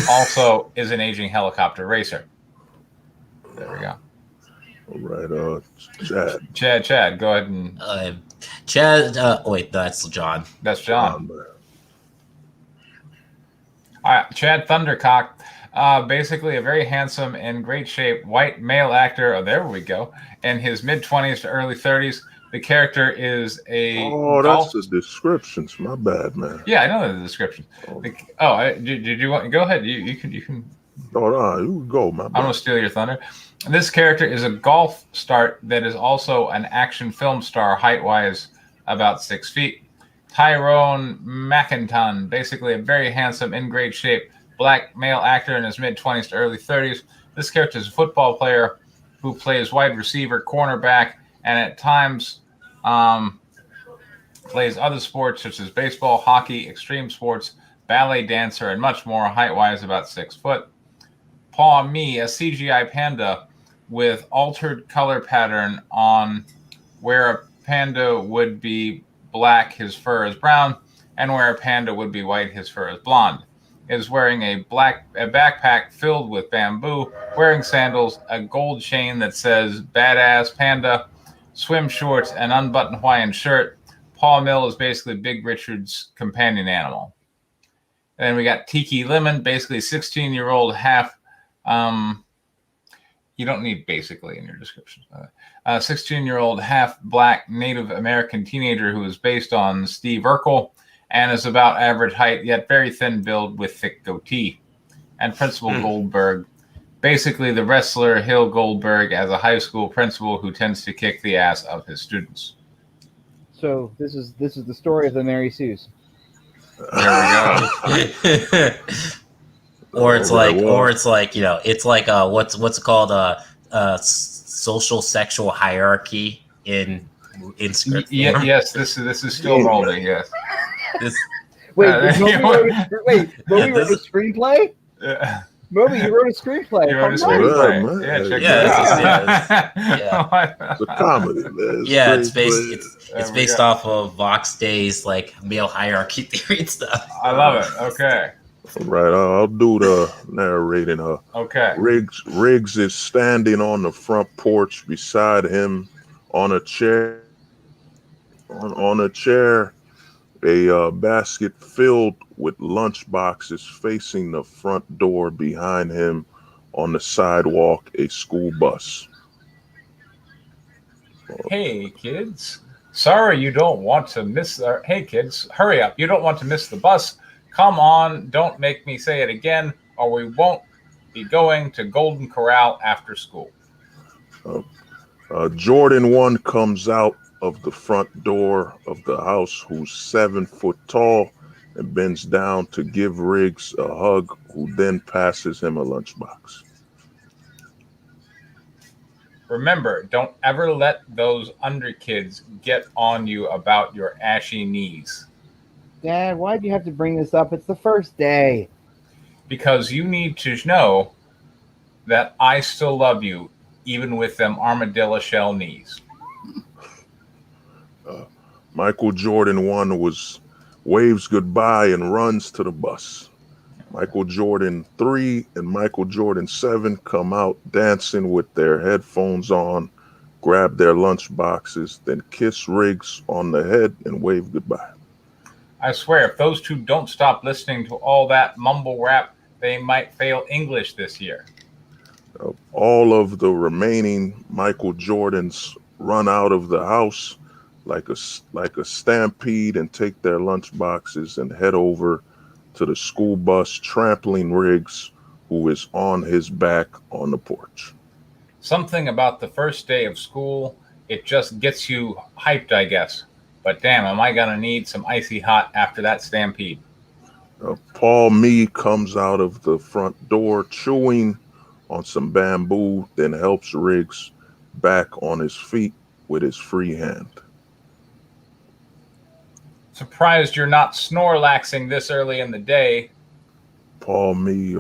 Also is an aging helicopter racer. There we go. All right, Chad, go ahead and Chad. Wait, that's John. That's John. All right, Chad Thundercock, basically a very handsome and great shape white male actor. Oh, there we go. In his mid-20s to early 30s. The character is a. Oh, that's the descriptions. My bad, man. Yeah, I know the description. Did you want? Go ahead. You can. Oh, no, you go. My bad. I'm gonna steal your thunder. This character is a golf start that is also an action film star, height-wise about 6 feet. Tyrone McIntyre, basically a very handsome, in great shape, black male actor in his mid-20s to early 30s. This character is a football player who plays wide receiver, cornerback, and at times plays other sports such as baseball, hockey, extreme sports, ballet dancer, and much more, height-wise about 6 foot. Paw Me, a CGI panda with altered color pattern on where a panda would be black, his fur is brown, and where a panda would be white, his fur is blonde. Is wearing a backpack filled with bamboo, wearing sandals, a gold chain that says Badass Panda, swim shorts, and unbuttoned Hawaiian shirt. Paul Mill is basically Big Richard's companion animal. And then we got Tiki Lemon, basically 16-year-old half. You don't need basically in your description. 16-year-old half black Native American teenager who is based on Steve Urkel and is about average height, yet very thin build with thick goatee. And Principal Goldberg, Basically, the wrestler Hill Goldberg as a high school principal who tends to kick the ass of his students. So this is the story of the Mary Sue's. There we go. Or it's Alright, like, well, or it's like, you know, it's like what's it called social sexual hierarchy in script form. Yes, this is still rolling. Yes. This, Wait, Yeah, Moby wrote this- a screenplay? Yeah. Moby, you wrote a screenplay. You wrote a How nice. screenplay. man. Yeah, check Yeah, that this out. It's a comedy, man. yeah, it's Screenplay. it's There we based go. off of Vox Day's like male hierarchy theory and stuff. I love it. Okay. Right, I'll do the narrating. Okay. Riggs is standing on the front porch beside him on a chair. On a chair, a basket filled with lunch boxes facing the front door behind him. On the sidewalk, a school bus. Hey, kids. Sorry you don't want to miss. Hey, kids, hurry up. You don't want to miss the bus. Come on. Don't make me say it again, or we won't be going to Golden Corral after school. Jordan 1 comes out of the front door of the house, who's 7 foot tall, and bends down to give Riggs a hug, who then passes him a lunchbox. Remember, don't ever let those under kids get on you about your ashy knees. Dad, why'd you have to bring this up? It's the first day. Because you need to know that I still love you, even with them armadillo shell knees. Michael Jordan 1 waves goodbye and runs to the bus. Michael Jordan 3 and Michael Jordan 7 come out dancing with their headphones on, grab their lunch boxes, then kiss Riggs on the head and wave goodbye. I swear, if those two don't stop listening to all that mumble rap, they might fail English this year. All of the remaining Michael Jordans run out of the house like a stampede and take their lunch boxes and head over to the school bus, trampling Riggs, who is on his back on the porch. Something about the first day of school, it just gets you hyped, I guess. But damn, am I gonna need some icy hot after that stampede. Paul Mee comes out of the front door chewing on some bamboo, then helps Riggs back on his feet with his free hand. Surprised you're not snorlaxing this early in the day. Paul Mee,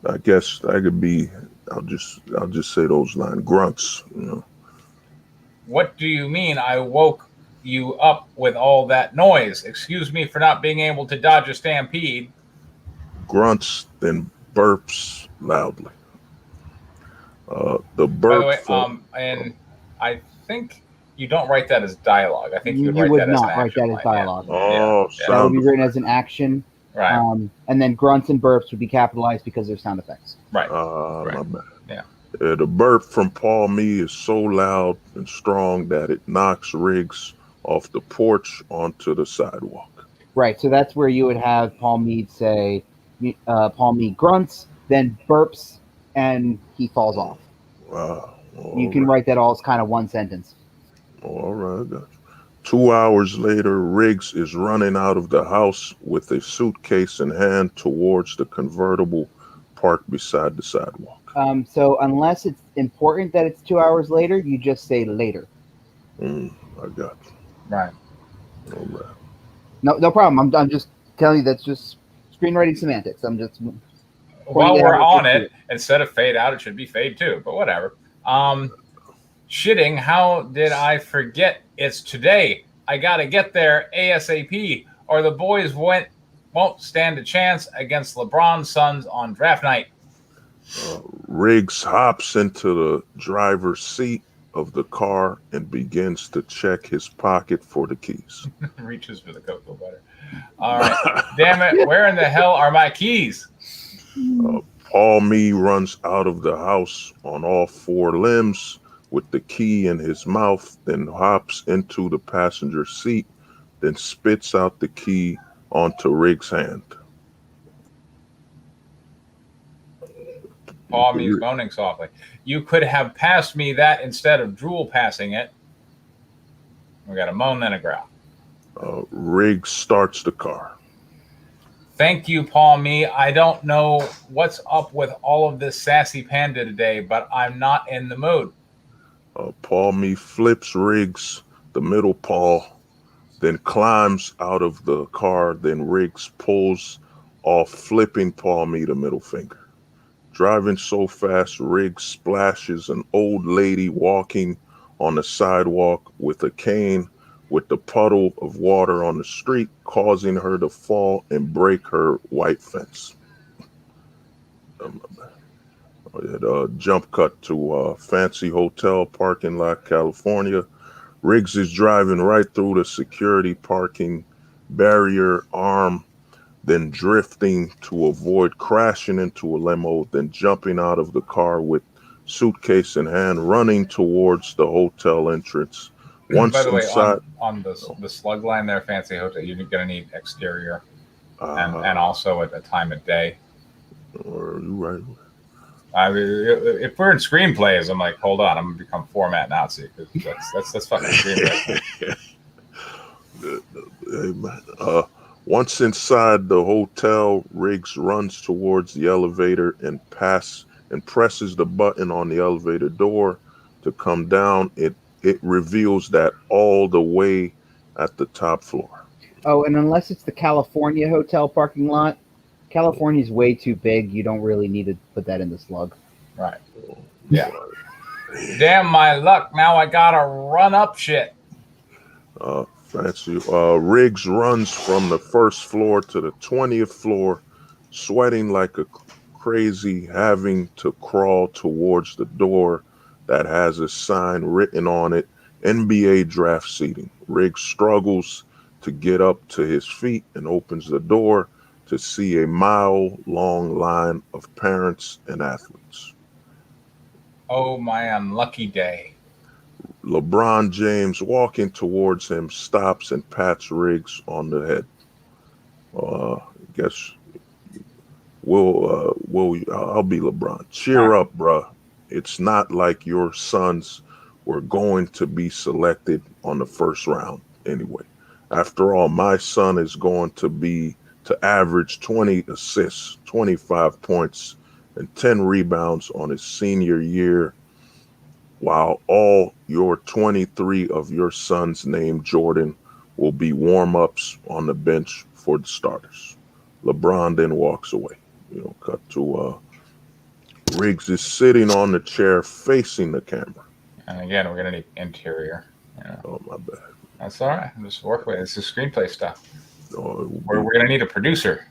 I guess I could be. I'll just say those grunts. You know. What do you mean I woke you up with all that noise? Excuse me for not being able to dodge a stampede. Grunts, then burps loudly. The burp. By the way, and I think you don't write that as dialogue. I think you would write that as an not write action that as line, yeah. dialogue. Oh, Yeah. That would be sound. written as an action. Right, And then grunts and burps would be capitalized because they're sound effects. right. My bad. Yeah. The burp from Paul Mee is so loud and strong that it knocks Riggs off the porch onto the sidewalk. Right. So that's where you would have Paul Mead say, Paul Mead grunts, then burps, and he falls off. Wow. You can write that all as kind of one sentence. All right. Gotcha. 2 hours later, Riggs is running out of the house with a suitcase in hand towards the convertible parked beside the sidewalk. So unless it's important that it's 2 hours later, you just say later. I got you. Right. All right. No problem. I'm just telling you that's just screenwriting semantics. I'm just While it we're out on with it, instead of fade out, it should be fade too, but whatever. Shitting, how did I forget it's today? I gotta get there ASAP, or the boys won't stand a chance against LeBron's Suns on draft night. Riggs hops into the driver's seat of the car and begins to check his pocket for the keys. Reaches for the cocoa butter. All right. Damn it, where in the hell are my keys? Paul Mee runs out of the house on all four limbs with the key in his mouth, then hops into the passenger seat, then spits out the key onto Riggs' hand. Paul me's moaning softly. You could have passed me that instead of drool passing it. We got a moan, then a growl. Riggs starts the car. Thank you, Paul me. I don't know what's up with all of this sassy panda today, but I'm not in the mood. Paul me flips Riggs the middle paw, then climbs out of the car. Then Riggs pulls off, flipping Paul me the middle finger. Driving so fast, Riggs splashes an old lady walking on the sidewalk with a cane with the puddle of water on the street, causing her to fall and break her white fence. Jump cut to a fancy hotel parking lot, California. Riggs is driving right through the security parking barrier arm, then drifting to avoid crashing into a limo, then jumping out of the car with suitcase in hand, running towards the hotel entrance. Once by the inside, way, on the slug line there, fancy hotel, you're going to need exterior and also at a time of day. You're right. I mean, if we're in screenplays, I'm like, hold on, I'm gonna become format Nazi because that's fucking screenplay. Hey, man. Once inside the hotel, Riggs runs towards the elevator and presses the button on the elevator door to come down. It reveals that all the way at the top floor. Oh, and unless it's the California hotel parking lot, California's way too big. You don't really need to put that in the slug. Right. Yeah. Damn my luck. Now I gotta run up shit. Fancy. Riggs runs from the first floor to the 20th floor, sweating like a crazy, having to crawl towards the door that has a sign written on it, NBA draft seating. Riggs struggles to get up to his feet and opens the door to see a mile-long line of parents and athletes. Oh, my unlucky day. LeBron James, walking towards him, stops and pats Riggs on the head. I'll be LeBron. Cheer up, bruh. It's not like your sons were going to be selected on the first round anyway. After all, my son is going to average 20 assists, 25 points, and 10 rebounds on his senior year, while all your 23 of your sons named Jordan will be warm-ups on the bench for the starters. LeBron then walks away. Cut to Riggs is sitting on the chair facing the camera. And again, we're gonna need interior. Oh, my bad. That's all right. Just work with it. It's the screenplay stuff. We're gonna need a producer.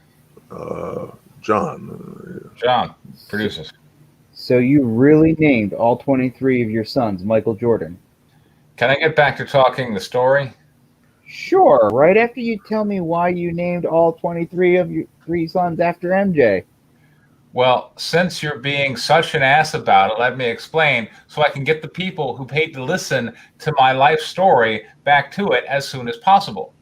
John Produces. So you really named all 23 of your sons Michael Jordan? Can I get back to talking the story? Sure. Right after you tell me why you named all 23 of your 3 sons after MJ. Well, since you're being such an ass about it, let me explain so I can get the people who paid to listen to my life story back to it as soon as possible.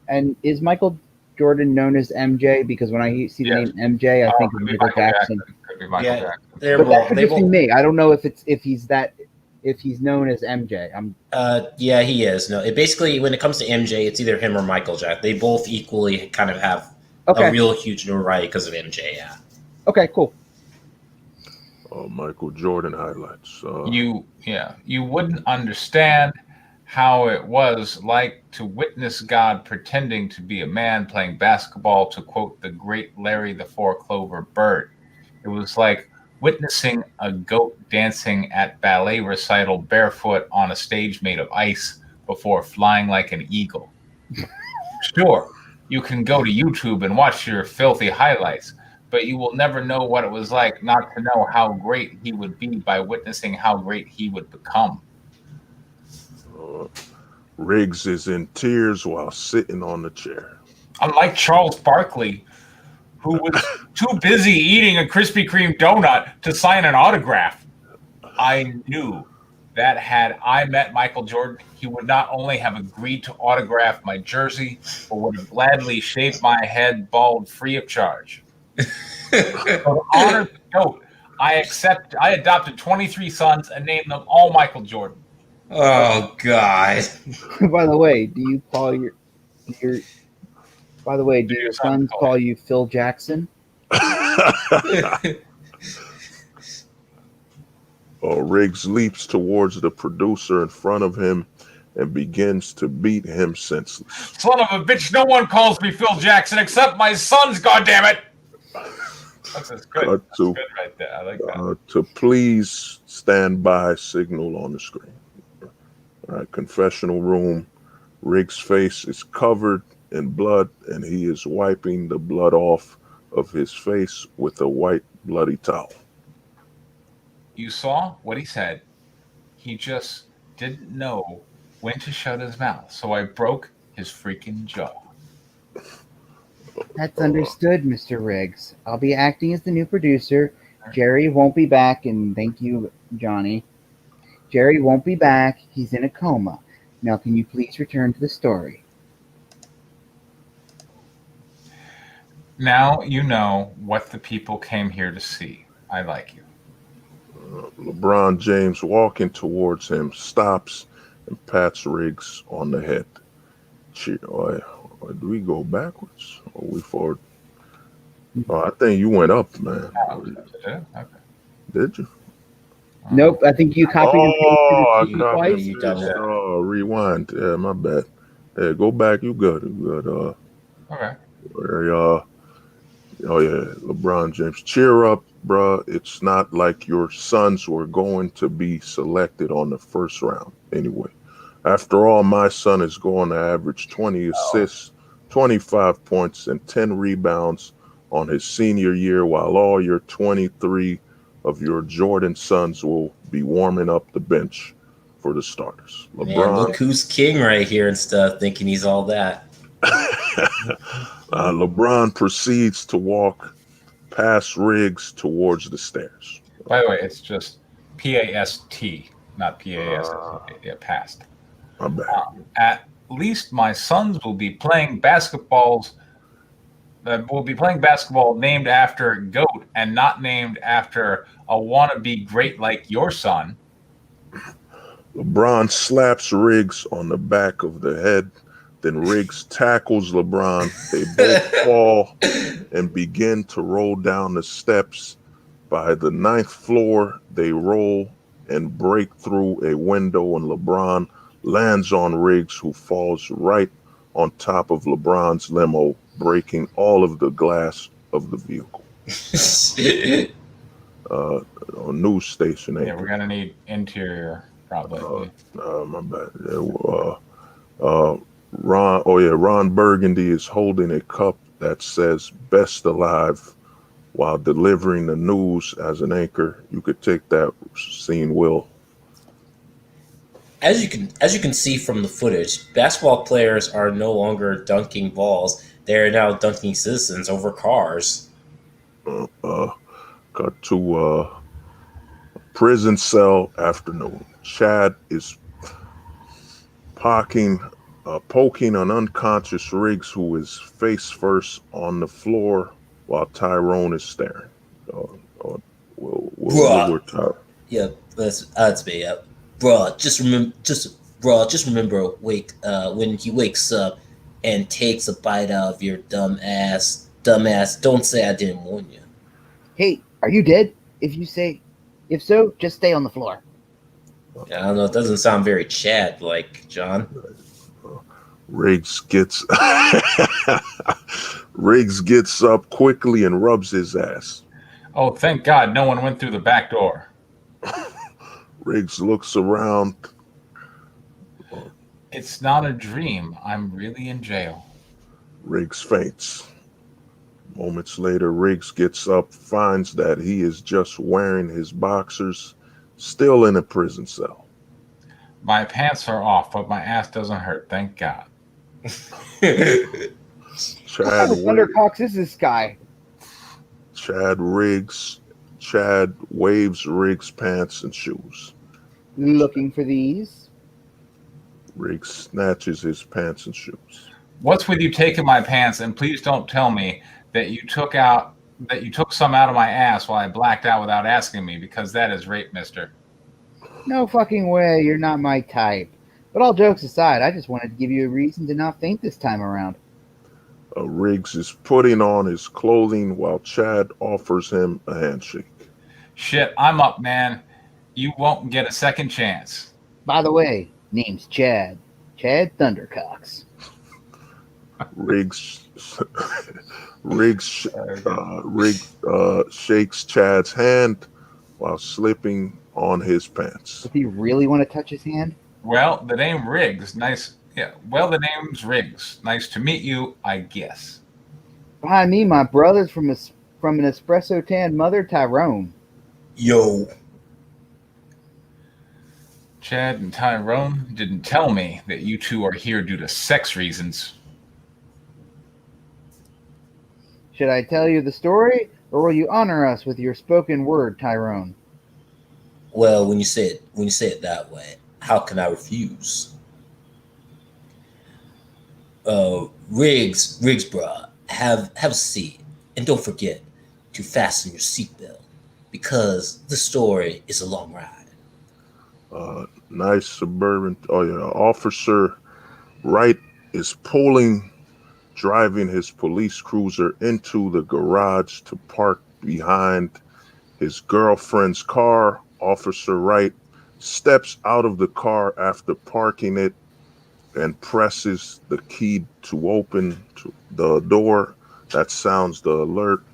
And is Michael Jordan known as MJ? Because when I see the name MJ, I think of Michael Jackson. Could be Michael Jackson. But that could just be me. I don't know if he's known as MJ. Yeah, he is. No, it basically, when it comes to MJ, it's either him or Michael Jackson. They both equally kind of have a real huge notoriety because of MJ. Yeah. Okay, cool. Michael Jordan highlights. You wouldn't understand how it was like to witness God pretending to be a man playing basketball, to quote the great Larry the Four-Clover Bird. It was like witnessing a goat dancing at ballet recital barefoot on a stage made of ice before flying like an eagle. Sure, you can go to YouTube and watch your filthy highlights, but you will never know what it was like not to know how great he would be by witnessing how great he would become. Riggs is in tears while sitting on the chair. Unlike Charles Barkley, who was too busy eating a Krispy Kreme donut to sign an autograph, I knew that had I met Michael Jordan, he would not only have agreed to autograph my jersey, but would have gladly shaved my head bald free of charge. So to honor the goat, I adopted 23 sons and named them all Michael Jordan. Oh God. By the way, do your sons call you Phil Jackson? Riggs leaps towards the producer in front of him and begins to beat him senseless. Son of a bitch! No one calls me Phil Jackson except my sons. God damn it! That's good. That's good right there. I like that. To please stand by signal on the screen. All right, confessional room. Riggs' face is covered in blood, and he is wiping the blood off of his face with a white bloody towel. You saw what he said. He just didn't know when to shut his mouth, so I broke his freaking jaw. That's understood, Mr. Riggs. I'll be acting as the new producer. Jerry won't be back, and thank you, Johnny. Jerry won't be back. He's in a coma. Now, can you please return to the story? Now you know what the people came here to see. I like you. LeBron James, walking towards him, stops and pats Riggs on the head. Do we go backwards or we forward? Oh, I think you went up, man. Okay. Did you? Nope, I think you copied and pasted it twice. You done it. Oh, rewind. Yeah, my bad. Yeah, go back. You good. Okay. Oh yeah, LeBron James, cheer up, bruh. It's not like your sons were going to be selected on the first round anyway. After all, my son is going to average 20 assists, 25 points, and 10 rebounds on his senior year, while all your 23 of your Jordan sons will be warming up the bench for the starters. LeBron, Man, look who's king right here and stuff, thinking he's all that. LeBron proceeds to walk past Riggs towards the stairs. By the way, it's just P-A-S-T, not P-A-S. Yeah, past. My bad. At least my sons will be playing basketball named after GOAT and not named after a wannabe great like your son. LeBron slaps Riggs on the back of the head. Then Riggs tackles LeBron. They both fall and begin to roll down the steps. By the 9th floor, they roll and break through a window, and LeBron lands on Riggs, who falls right on top of LeBron's limo, breaking all of the glass of the vehicle. News station. Yeah, we're gonna need interior probably. My bad. Ron Burgundy is holding a cup that says "Best Alive" while delivering the news as an anchor. You could take that scene, Will. As you can see from the footage, basketball players are no longer dunking balls. They are now dunking citizens over cars. Cut to prison cell afternoon. Chad is poking an unconscious Riggs, who is face first on the floor while Tyrone is staring. Yeah, that's me. Bruh, just remember, when he wakes up and takes a bite out of your dumbass. Don't say I didn't warn you. Hey, are you dead? If so, just stay on the floor. I don't know. It doesn't sound very Chad-like, John. Riggs gets up quickly and rubs his ass. Oh, thank God no one went through the back door. Riggs looks around. It's not a dream. I'm really in jail. Riggs faints. Moments later, Riggs gets up, finds that he is just wearing his boxers, still in a prison cell. My pants are off, but my ass doesn't hurt. Thank God. What kind of thundercocks is this guy? Chad waves Riggs' pants and shoes. Looking for these? Riggs snatches his pants and shoes. What's with you taking my pants? And please don't tell me that you took out that you took some out of my ass while I blacked out without asking me, because that is rape, mister. No fucking way, you're not my type. But all jokes aside, I just wanted to give you a reason to not faint this time around. Riggs is putting on his clothing while Chad offers him a handshake. Shit, I'm up, man. You won't get a second chance. By the way, name's Chad. Chad Thundercocks. Riggs shakes Chad's hand while slipping on his pants. Does he really want to touch his hand? Well, the name Riggs, nice. Yeah, well, the name's Riggs. Nice to meet you, I guess. Behind me, my brother's from an espresso tan mother, Tyrone. Yo. Chad and Tyrone didn't tell me that you two are here due to sex reasons. Should I tell you the story, or will you honor us with your spoken word, Tyrone? Well, when you say it that way, how can I refuse? Riggs, bruh, have a seat, and don't forget to fasten your seatbelt, because the story is a long ride. Nice suburban. Oh yeah, Officer Wright is driving his police cruiser into the garage to park behind his girlfriend's car. Officer Wright steps out of the car after parking it and presses the key to open the door. That sounds to alert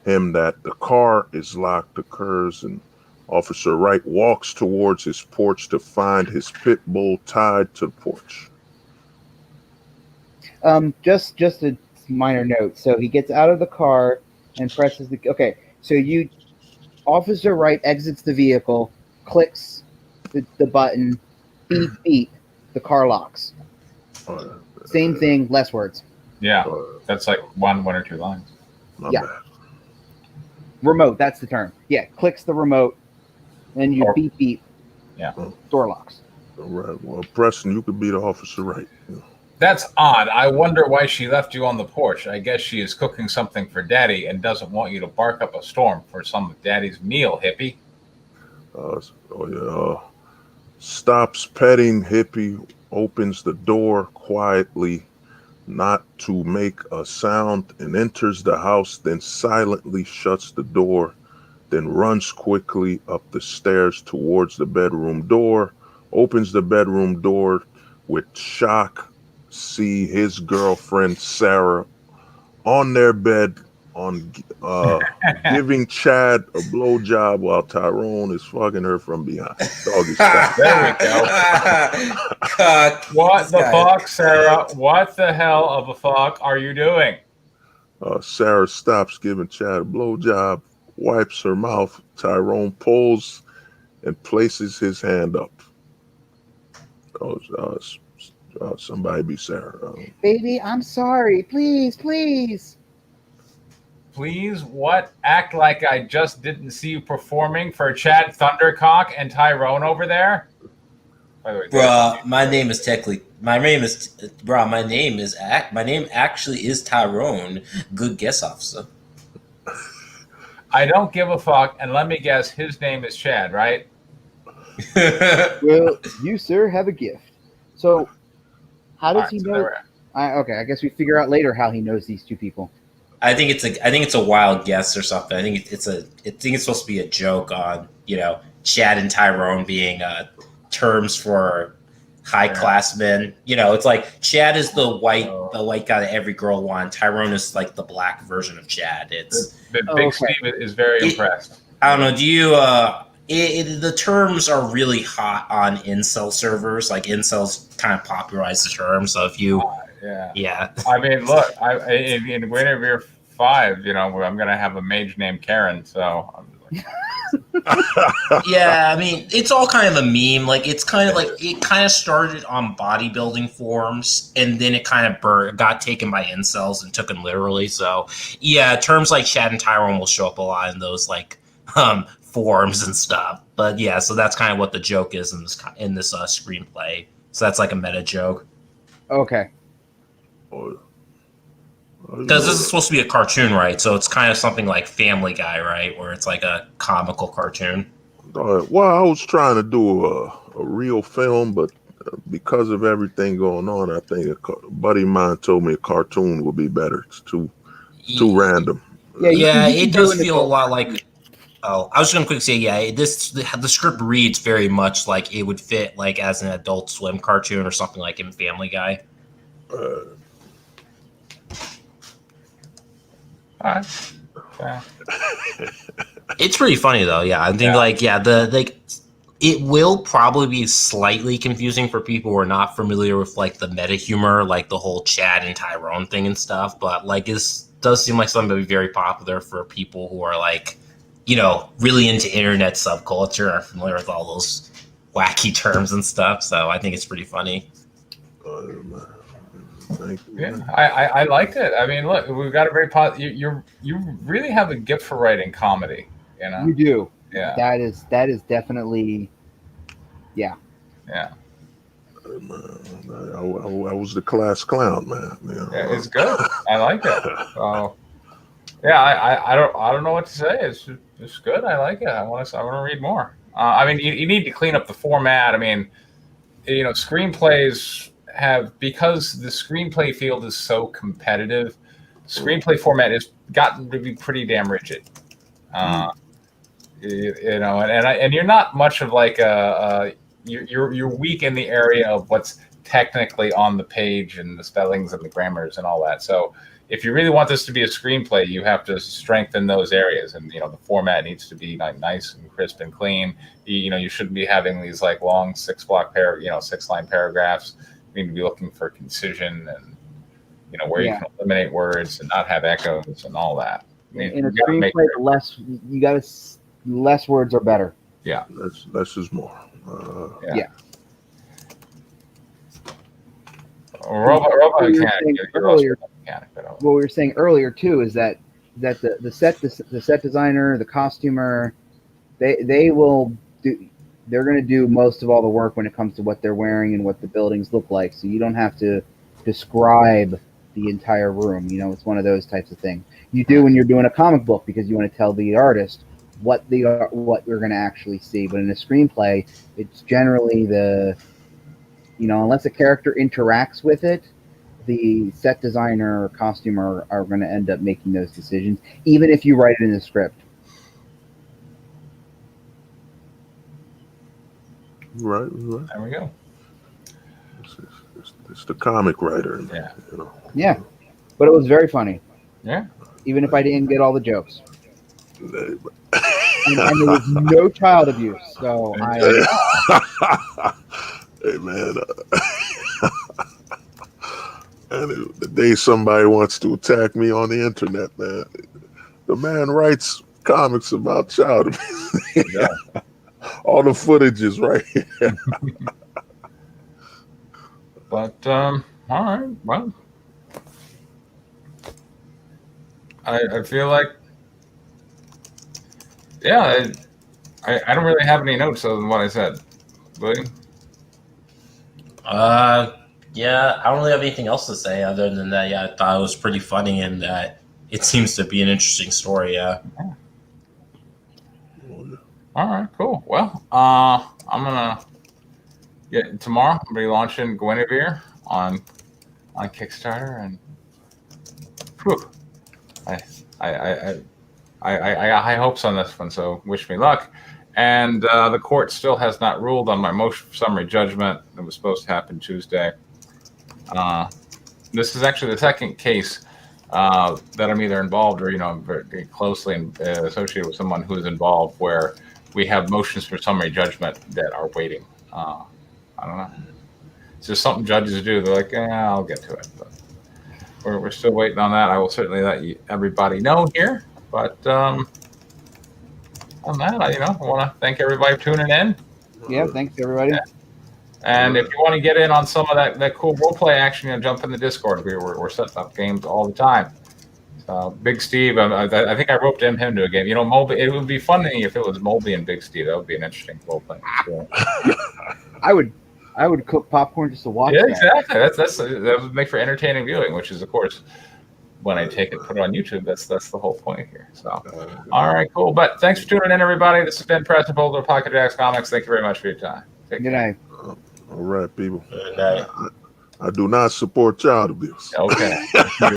him that the car is locked occurs, and Officer Wright walks towards his porch to find his pit bull tied to the porch. Just a minor note. So he gets out of the car and presses the. Okay, so Officer Wright exits the vehicle, clicks the button, beep beep, the car locks. Same thing, less words. Yeah, that's like one or two lines. Yeah. Bad. Remote, that's the term. Yeah, clicks the remote, and you beep beep. Yeah. Door locks. All right. Well, Preston, you could be the Officer Wright. Yeah. That's odd. I wonder why she left you on the porch. I guess she is cooking something for Daddy and doesn't want you to bark up a storm for some of Daddy's meal, hippie. Stops petting hippie, opens the door quietly, not to make a sound, and enters the house, then silently shuts the door, then runs quickly up the stairs towards the bedroom door, opens the bedroom door with shock, see his girlfriend Sarah on their bed giving Chad a blowjob while Tyrone is fucking her from behind. Doggy style. There we go. What the fuck, Sarah? What the hell of a fuck are you doing? Sarah stops giving Chad a blowjob, wipes her mouth. Tyrone pulls and places his hand up. Somebody be Sarah. Baby, I'm sorry. Please, please. Please, what? Act like I just didn't see you performing for Chad Thundercock and Tyrone over there? By the way, bruh, my name actually is Tyrone. Good guess, officer. I don't give a fuck, and let me guess, his name is Chad, right? Well, you, sir, have a gift. So, how does he know? Okay, I guess we figure out later how he knows these two people. I think it's a wild guess or something. I think it's supposed to be a joke on, Chad and Tyrone being terms for high class men. It's like Chad is the white guy that every girl wants. Tyrone is like the black version of Chad. It's Big Steve is very impressed. I don't know. Do you? The terms are really hot on incel servers. Like incels kind of popularize the term. So if you, yeah. I mean, look, in Guinevere 5, I'm gonna have a mage named Karen. So. I'm like, yeah, I mean, it's all kind of a meme. Like, it's kind of like it kind of started on bodybuilding forums, and then it kind of got taken by incels and took them literally. So, yeah, terms like Chad and Tyrone will show up a lot in those like forums and stuff. But yeah, so that's kind of what the joke is in this screenplay. So that's like a meta joke. Okay. Because this is supposed to be a cartoon, right? So it's kind of something like Family Guy, right? Where it's like a comical cartoon. Well, I was trying to do a real film, but because of everything going on, I think a buddy of mine told me a cartoon would be better. It's too random. Yeah, you can It do does in the feel a lot like. Oh, I was just gonna quickly say, yeah, the script reads very much like it would fit like as an Adult Swim cartoon or something like in Family Guy. All right. Yeah. It's pretty funny though. Yeah, I think it will probably be slightly confusing for people who are not familiar with like the meta humor, like the whole Chad and Tyrone thing and stuff. But like, this does seem like something that would be very popular for people who are like, really into internet subculture, are familiar with all those wacky terms and stuff. So I think it's pretty funny. Thank you. Yeah, I liked it. I mean, look, we've got a very you really have a gift for writing comedy. You do. Yeah. That is definitely. Yeah. Yeah. I was the class clown, man. Yeah, it's good. I like it. So, yeah, I don't know what to say. It's good. I like it. I want to read more. I mean, you need to clean up the format. I mean, screenplays have, because the screenplay field is so competitive, screenplay format has gotten to be pretty damn rigid. And you're not much of like you're weak in the area of what's technically on the page and the spellings and the grammars and all that. So if you really want this to be a screenplay, you have to strengthen those areas, and the format needs to be nice and crisp and clean. You shouldn't be having these like long 6-line paragraphs. You need to be looking for concision and where you can eliminate words and not have echoes and all that. I mean, in a screenplay, less words are better. Yeah, less is more. Yeah. Robot mechanic. What we were saying earlier too is that the set designer, the costumer, they will do. They're going to do most of all the work when it comes to what they're wearing and what the buildings look like. So you don't have to describe the entire room. It's one of those types of things you do when you're doing a comic book, because you want to tell the artist what you're going to actually see. But in a screenplay, it's generally unless a character interacts with it, the set designer or costumer are going to end up making those decisions, even if you write it in the script. Right. There we go. It's the comic writer. Yeah. Yeah, but it was very funny. Yeah. Even if I didn't get all the jokes. And there was no child abuse, so Hey man, and the day somebody wants to attack me on the internet, man, the man writes comics about child abuse. Yeah. All the footage is right here. But all right, well, I feel like, yeah, I don't really have any notes other than what I said. William? Yeah, I don't really have anything else to say other than that. Yeah, I thought it was pretty funny, and that it seems to be an interesting story. Yeah. All right, cool. Well, I'm gonna tomorrow. I'm gonna be launching Guinevere on Kickstarter, and whew, I got high hopes on this one. So wish me luck. And the court still has not ruled on my motion for summary judgment that was supposed to happen Tuesday. This is actually the second case that I'm either involved or very closely associated with someone who is involved where we have motions for summary judgment that are waiting. I don't know. It's just something judges do. They're like, I'll get to it. But we're still waiting on that. I will certainly let everybody know here. But on that, I want to thank everybody for tuning in. Yeah, thanks everybody. Yeah. And if you want to get in on some of that cool role play action, jump in the Discord. We're setting up games all the time. Big Steve, I think I roped him to a game. Moby. It would be funny if it was Moby and Big Steve. That would be an interesting role playing. I would cook popcorn just to watch. Yeah, that. exactly. That would make for entertaining viewing, which is of course when I take it, put it on YouTube. That's the whole point here. So, all right, cool. But thanks for tuning in, everybody. This has been Preston Boulder, Pocket Jacks Comics. Thank you very much for your time. Good night. All right, people. Good night. I do not support child abuse. Okay.